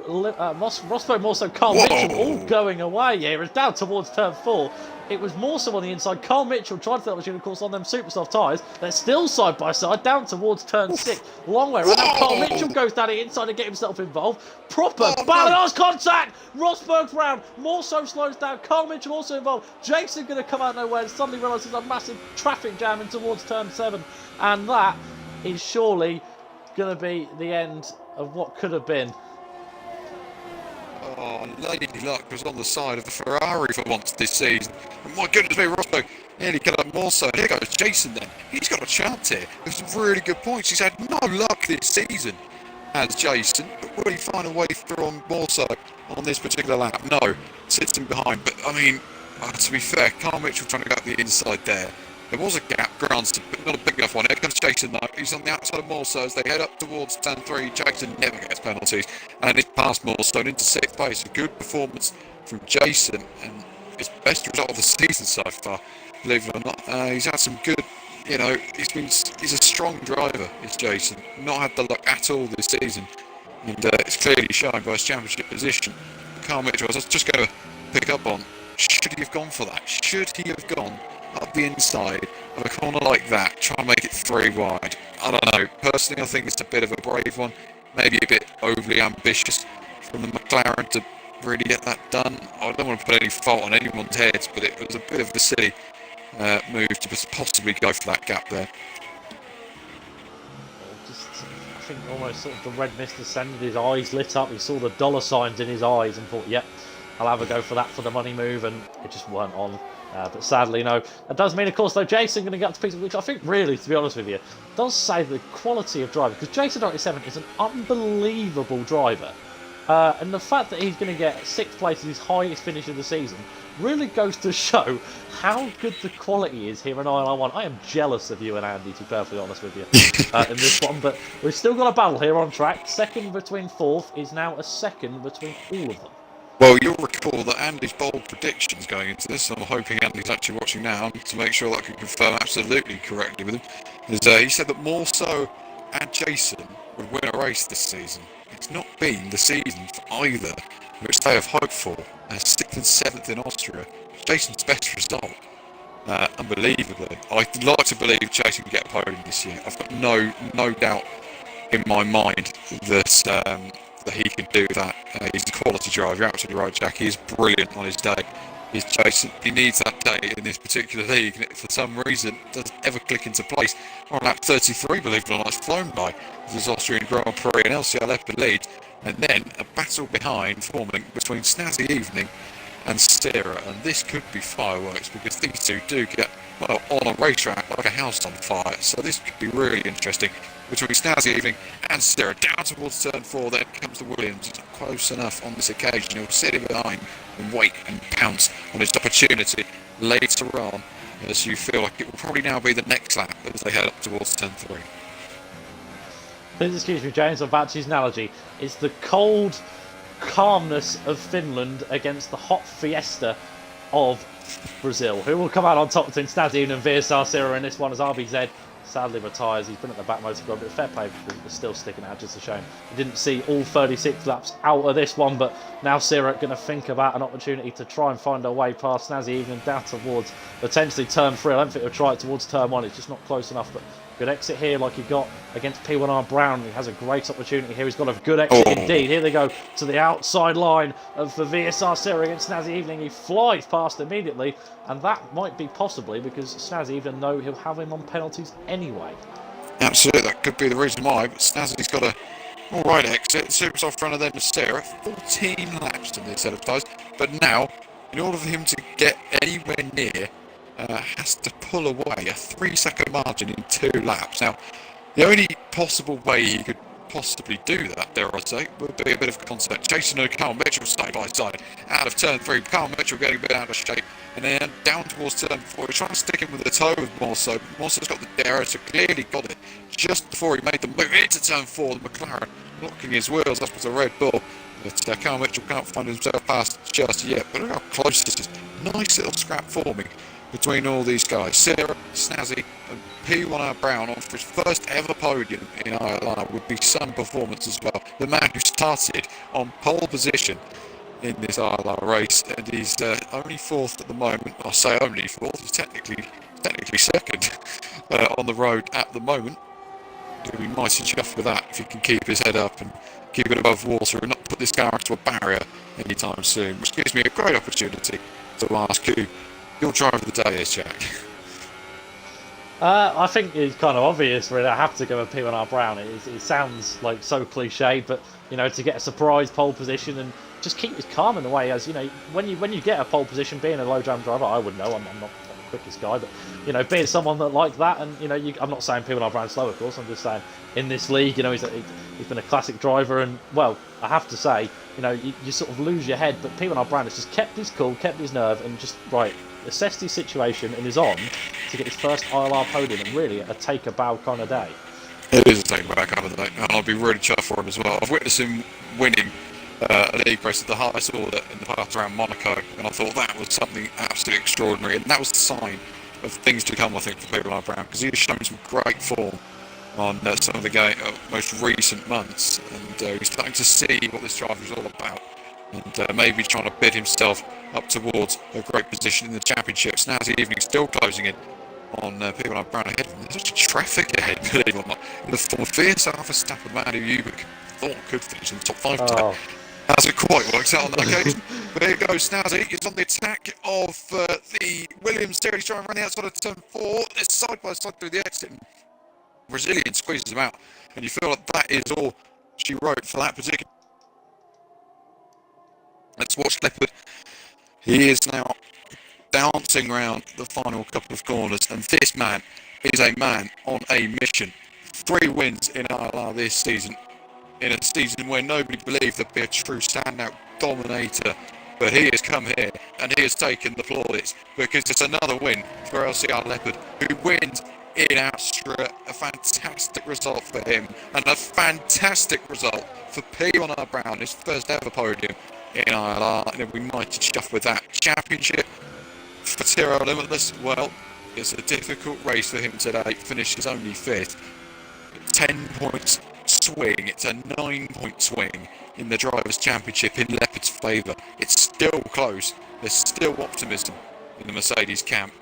Carl Mitchell all going away here. It's down towards turn 4. It was more so on the inside. Carl Mitchell tried to throw the of course, on them super soft tyres. They're still side by side, down towards turn 6. Long way around. Now Carl Mitchell goes down the inside to get himself involved. Proper balance contact! Rosberg's round. More so slows down. Carl Mitchell also involved. Jason going to come out of nowhere and suddenly realises a massive traffic jam in towards turn 7. And that is surely going to be the end of what could have been. Oh, Lady Luck was on the side of the Ferrari for once this season. And my goodness me, Rosberg nearly got up more so. Here goes Jason then. He's got a chance here. There's some really good points. He's had no luck this season as Jason, but will he find a way through on more so on this particular lap? No, sits him behind. But I mean, to be fair, Carl Mitchell trying to go up the inside there. There was a gap, granted, but not a big enough one. Here comes Jason though. He's on the outside of Morso as they head up towards turn 3. Jason never gets penalties, and it's past Morso into 6th place. A good performance from Jason, and his best result of the season so far, believe it or not. He's had some good, you know, he's a strong driver, is Jason. Not had the luck at all this season, and it's clearly shown by his championship position. Carl Mitchell, I was just going to pick up on, should he have gone for that? Should he have gone up the inside of a corner like that, try and make it 3 wide? I don't know. Personally, I think it's a bit of a brave one. Maybe a bit overly ambitious from the McLaren to really get that done. I don't want to put any fault on anyone's heads, but it was a bit of a silly move to possibly go for that gap there. I think almost sort of the red mist descended, his eyes lit up, he saw the dollar signs in his eyes and thought, yep, I'll have a go for that for the money move, and it just weren't on. But sadly, no. That does mean, of course, though, Jason going to get up to pieces, which I think really, to be honest with you, does say the quality of driver, because Jason 97 is an unbelievable driver. And the fact that he's going to get 6th place as his highest finish of the season really goes to show how good the quality is here in ILR1. I am jealous of you and Andy, to be perfectly honest with you, in this one. But we've still got a battle here on track. 2nd between 4th is now a 2nd between all of them. Well, you'll recall that Andy's bold predictions going into this, I'm hoping Andy's actually watching now to make sure that I can confirm absolutely correctly with him, is he said that more so and Jason would win a race this season. It's not been the season for either, which they have hoped for. 6th and 7th in Austria. Jason's best result. Unbelievably. I'd like to believe Jason can get a podium this year. I've got no doubt in my mind that he can do that. He's a quality driver. You're absolutely right, Jack. He's brilliant on his day. He's Jason. He needs that day in this particular league, and it, for some reason, doesn't ever click into place. On lap 33, believe it or not, it's flown by. There's Austrian Grand Prix and LCR Leopard lead, and then a battle behind forming between Snazzy Evening and Sarah, and this could be fireworks because these two do get, well, on a racetrack like a house on fire, so this could be really interesting between Snazzy Evening and Sarah. Down towards turn 4, then comes the Williams. It's not close enough on this occasion. He'll sit in behind and wait and pounce on his opportunity later on, as you feel like it will probably now be the next lap as they head up towards turn 3. Please excuse me, James, I'm about to use an analogy. It's the cold calmness of Finland against the hot fiesta of Brazil. Who will come out on top between Snazzy Evening and VSR Sarah in this one as RBZ sadly retires. He's been at the back most of the but fair play, but still sticking out, just a shame. He didn't see all 36 laps out of this one, but now Sarah going to think about an opportunity to try and find her way past Snazzy Evening down towards potentially turn 3. I don't think he'll try it towards turn 1, it's just not close enough, but good exit here like he got against P1R Brown. He has a great opportunity here. He's got a good exit indeed. Here they go to the outside line of the VSR Sarah against Snazzy Evening. He flies past immediately, and that might be possibly because Snazzy Evening know he'll have him on penalties anyway. Absolutely, that could be the reason why, but Snazzy's got a alright exit. Super soft runner then to Sarah. 14 laps in this set of tyres, but now, in order for him to get anywhere near, has to pull away a 3-second margin in 2 laps. Now, the only possible way he could possibly do that, dare I say, would be a bit of contact. Chasing Carl Mitchell side by side. Out of turn 3, Carl Mitchell getting a bit out of shape. And then down towards turn 4, he's trying to stick him with the toe with Morso. Morso's got the dare, so clearly got it just before he made the move into turn 4. The McLaren blocking his wheels up with a Red Bull. But Carl Mitchell can't find himself past just yet. But look how close this is. Nice little scrap forming between all these guys. Sarah, Snazzy and P1R Brown on for his first ever podium in ILR would be some performance as well. The man who started on pole position in this ILR race, and he's only 4th at the moment. I'll say only 4th, he's technically 2nd on the road at the moment. He'll be mighty chuffed with that if he can keep his head up and keep it above water and not put this car into a barrier anytime soon, which gives me a great opportunity to ask who your driver of the day is, Jack. I think it's kind of obvious, really. I have to go with P1R Brown. It sounds like so cliche, but you know, to get a surprise pole position and just keep his calm in the way, as you know, when you get a pole position, being a low jam driver, I would know. I'm not the quickest guy, but you know, being someone that like that, and you know, I'm not saying P1R Brown's slow, of course. I'm just saying in this league, you know, he's been a classic driver, and well, I have to say, you know, you sort of lose your head, but P1R Brown has just kept his cool, kept his nerve, and just assessed his situation and is on to get his first ILR podium, and really a take a bow kind of day. It is a take a bow kind of day, and I'll be really chuffed for him as well. I've witnessed him winning a league race at the highest order in the past around Monaco, and I thought that was something absolutely extraordinary, and that was the sign of things to come, I think, for P1R Brown, because he has shown some great form on some of the most recent months, and he's starting to see what this driver is all about, and maybe trying to bid himself up towards a great position in the championship. Snazzy Evening still closing in on P1R Brown ahead of him. There's such traffic ahead, believe it or not, in the form of VSR Verstappen, man who you thought could finish in the top 5 today. Hasn't quite worked out on that occasion. But here goes Snazzy. He's on the attack of the Williams series, trying to run the outside of turn 4. They're side by side through the exit. Brazilian squeezes him out, and you feel like that is all she wrote for that particular. Let's watch Leopard. He is now dancing around the final couple of corners, and this man is a man on a mission. 3 wins in ILR this season, in a season where nobody believed there'd be a true standout dominator. But he has come here and he has taken the plaudits, because it's another win for LCR Leopard, who wins in Austria. A fantastic result for him, and a fantastic result for P1R Brown, his first ever podium in ILR, and then we might chuff with that championship. For Tiro Limitless, well, it's a difficult race for him today. Finishes only 5th. 10 points swing. It's a 9-point swing in the Drivers' Championship in Leopard's favour. It's still close. There's still optimism in the Mercedes camp.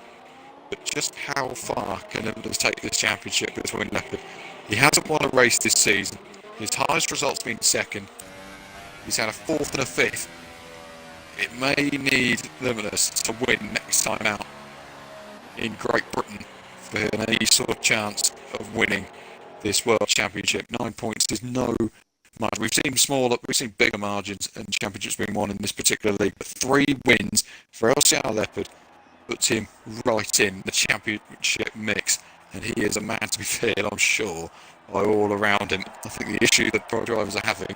But just how far can Limitless take this championship between Leopard? He hasn't won a race this season. His highest result's been 2nd. He's had a 4th and a 5th. It may need Limitless to win next time out in Great Britain for any sort of chance of winning this World Championship. 9 points is no margin. We've seen bigger margins and championships being won in this particular league, but 3 wins for LCR Leopard puts him right in the championship mix, and he is a man to be feared, I'm sure, by all around him. I think the issue that pro drivers are having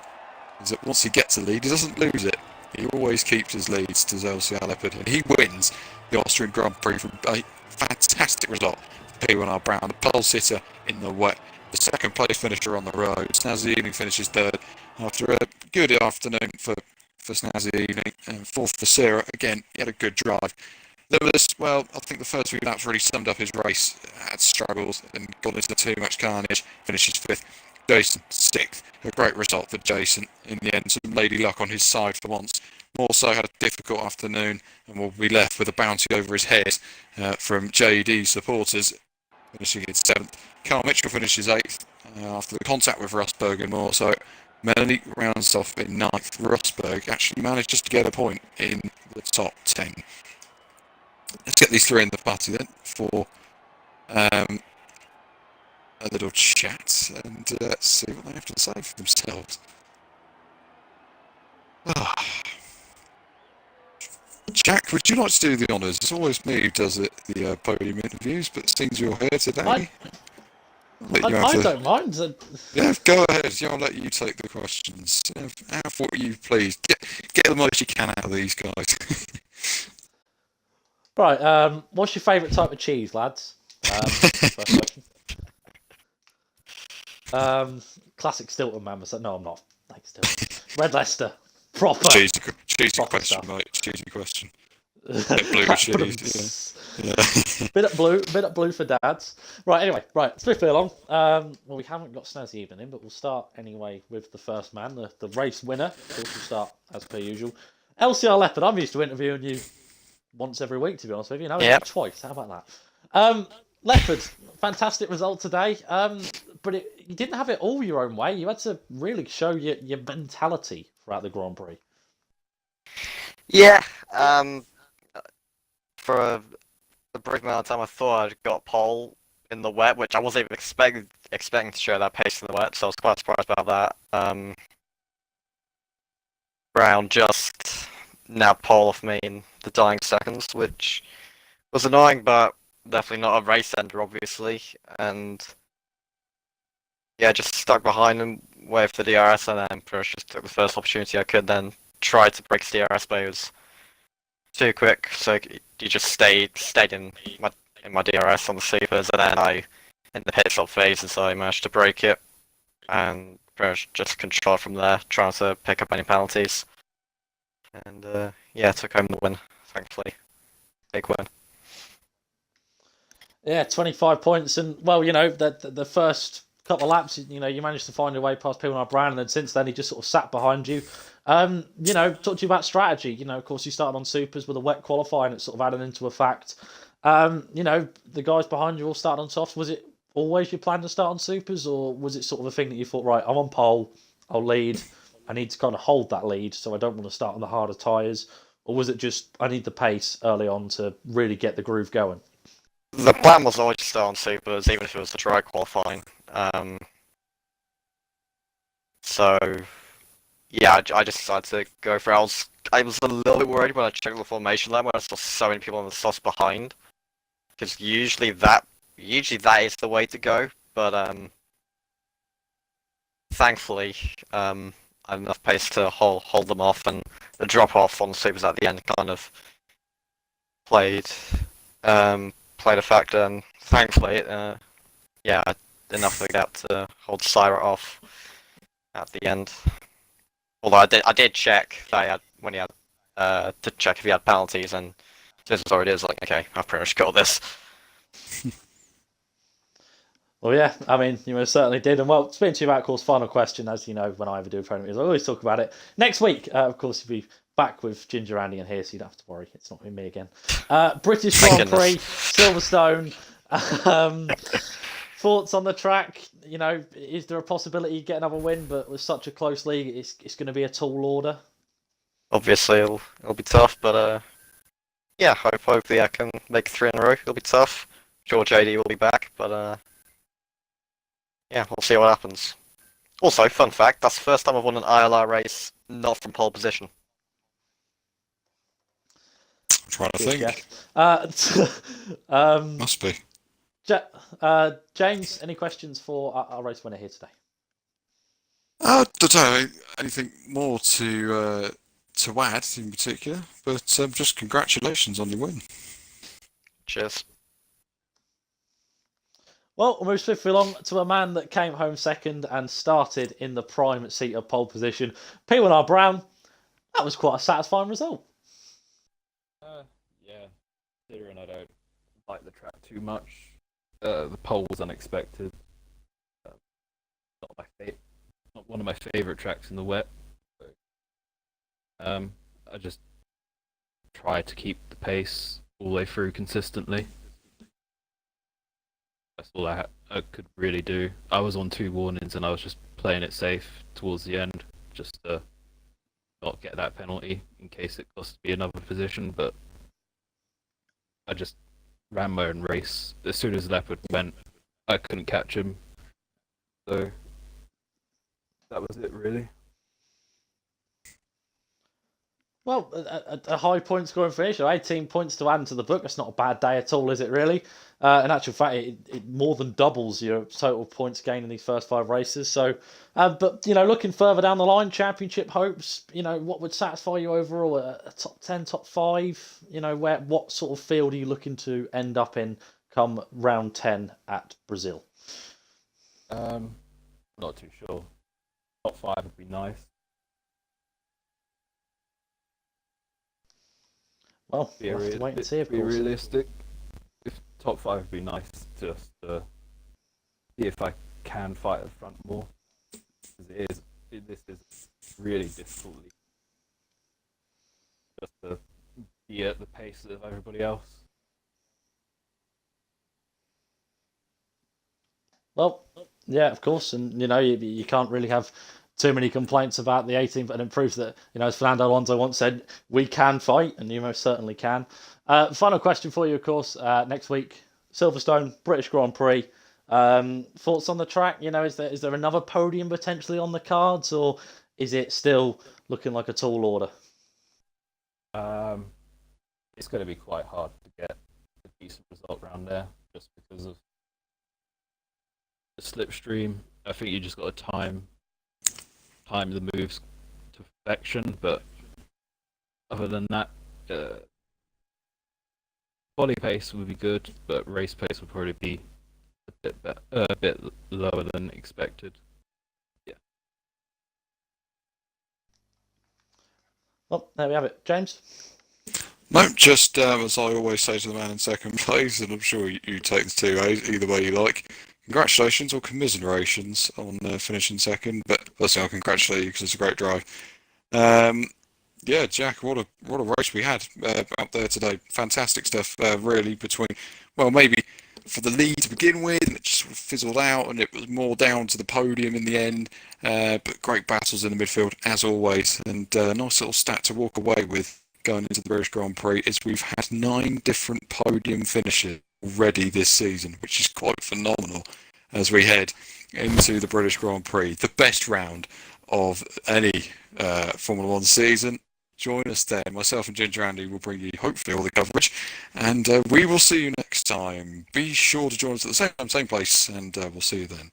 is that once he gets a lead, he doesn't lose it. He always keeps his leads to LCR Leopard, and he wins the Austrian Grand Prix from a fantastic result for P1R Brown, the pole sitter in the wet, the 2nd place finisher on the road. Snazzy Evening finishes 3rd after a good afternoon for Snazzy Evening, and 4th for Sarah. Again, he had a good drive. Limitless, well, I think the first few laps really summed up his race. Had struggles and got into too much carnage. Finishes 5th. Jason 6th. A great result for Jason in the end. Some lady luck on his side for once. More so had a difficult afternoon and will be left with a bounty over his head from JD supporters. Finishing in 7th. Carl Mitchell finishes 8th after the contact with Rosberg and more. So Melanie rounds off in 9th. Rosberg actually managed just to get a point in the top 10. Let's get these 3 in the party then for a little chat and see what they have to say for themselves. Jack, would you like to do the honours? It's always me who does it, the podium interviews, but it seems you're here today. I don't mind. Yeah, go ahead. I'll let you take the questions. Have what you please. Get the most you can out of these guys. Right, what's your favourite type of cheese, lads? First question. Classic Stilton man. No, I'm not. Like Stilton. Red Leicester. Proper. Cheesy proper question, stuff. mate. Cheesy question. Bit blue cheese. Yeah. bit of blue for dads. Right, anyway, swiftly along. Well, we haven't got Snazzy Even in, but we'll start anyway with the first man, the race winner. Of course, we'll start as per usual. LCR Leopard, I'm used to interviewing you once every week, to be honest with you. Now it's twice. How about that? Leopard, fantastic result today. But you didn't have it all your own way. You had to really show your mentality throughout the Grand Prix. Yeah. For a brief amount of time, I thought I'd got pole in the wet, which I wasn't even expecting to show that pace in the wet, so I was quite surprised about that. Brown just nabbed pole off me in the dying seconds, which was annoying, but definitely not a race ender, obviously. And yeah, just stuck behind him, waved for DRS, and then pretty much just took the first opportunity I could. Then tried to break his DRS, but it was too quick, so he just stayed in my DRS on the supers, and then I in the pit stop phases I managed to break it, and pretty much just control from there, trying to pick up any penalties. And yeah, took home the win, thankfully. Big win. Yeah, 25 points, and well, you know, the first couple of laps, you know, you managed to find your way past P1R Brown, and then since then he just sort of sat behind you. You know, talk to you about strategy. You know, of course, you started on supers with a wet qualifying. It's sort of added into a fact. You know, the guys behind you all started on softs. Was it always your plan to start on supers, or was it sort of a thing that you thought, right, I'm on pole, I'll lead, I need to kind of hold that lead, so I don't want to start on the harder tyres, or was it just I need the pace early on to really get the groove going? The plan was always to start on supers, even if it was a dry qualifying. So yeah, I just decided to go for it. I was a little bit worried when I checked the formation line when I saw so many people on the softs behind, because usually that is the way to go. But thankfully, I had enough pace to hold them off, and the drop off on the supers at the end kind of played a factor. And thankfully, yeah, enough of a gap to hold Syra off at the end. Although I did check that when he had to check if he had penalties, and this is already is like, okay, I've pretty much got this. Well, yeah, I mean, you most certainly did. And well, speaking to you about, of course, final question, as you know, when I ever do a program, I always talk about it. Next week, of course, you'll be back with Ginger, Andy, and here, so you don't have to worry. It's not with me again. British Grand Prix, Silverstone. Thoughts on the track? You know, is there a possibility you get another win? But with such a close league, it's going to be a tall order. Obviously, it'll be tough, but yeah, hopefully I can make 3 in a row. It'll be tough. Sure, JD will be back, but yeah, we'll see what happens. Also, fun fact, that's the first time I've won an ILR race not from pole position. I'm trying to think. Must be. James, any questions for our race winner here today? I don't know anything more to add in particular, but just congratulations on your win. Cheers. Well, we'll move swiftly along to a man that came home second and started in the prime seat of pole position. P1R Brown, that was quite a satisfying result. Yeah, considering I don't like the track too much, the pole was unexpected. Not one of my favourite tracks in the wet. So, I just tried to keep the pace all the way through consistently. That's all I could really do. I was on 2 warnings and I was just playing it safe towards the end, just to not get that penalty in case it cost me another position. But I just ran my own race. As soon as Leopard went, I couldn't catch him. So that was it, really. Well, a high point scoring finish, 18 points to add to the book. That's not a bad day at all, is it really? In actual fact, it more than doubles your total points gained in these first 5 races. So, but, you know, looking further down the line, championship hopes, you know, what would satisfy you overall? A top 10, top 5? You know, what sort of field are you looking to end up in come round 10 at Brazil? Not too sure. Top 5 would be nice. Well, we'll have to wait and see, of course. Be realistic. If top 5 would be nice, just to see if I can fight at the front more. Because this is really difficult. Just to be at the pace of everybody else. Well, yeah, of course, and you know you can't really have too many complaints about the 18th, and it proves that, you know, as Fernando Alonso once said, we can fight, and you most certainly can. Final question for you, of course, next week, Silverstone, British Grand Prix. Thoughts on the track? You know, is there another podium potentially on the cards, or is it still looking like a tall order? It's going to be quite hard to get a decent result around there, just because of the slipstream. I think you just got to time the moves to perfection, but other than that, body pace would be good, but race pace would probably be a bit lower than expected. Yeah. Well, there we have it. James? No, just as I always say to the man in second place, and I'm sure you take the 2 A's either way you like. Congratulations or commiserations on finishing second, but personally I'll congratulate you because it's a great drive. Yeah, Jack, what a race we had out there today. Fantastic stuff, really, between, well, maybe for the lead to begin with, and it just sort of fizzled out, and it was more down to the podium in the end, but great battles in the midfield, as always, and a nice little stat to walk away with going into the British Grand Prix is we've had 9 different podium finishes already this season, which is quite phenomenal as we head into the British Grand Prix, the best round of any Formula 1 season. Join us there. Myself and Ginger Andy will bring you hopefully all the coverage, and we will see you next time. Be sure to join us at the same time, same place, and we'll see you then.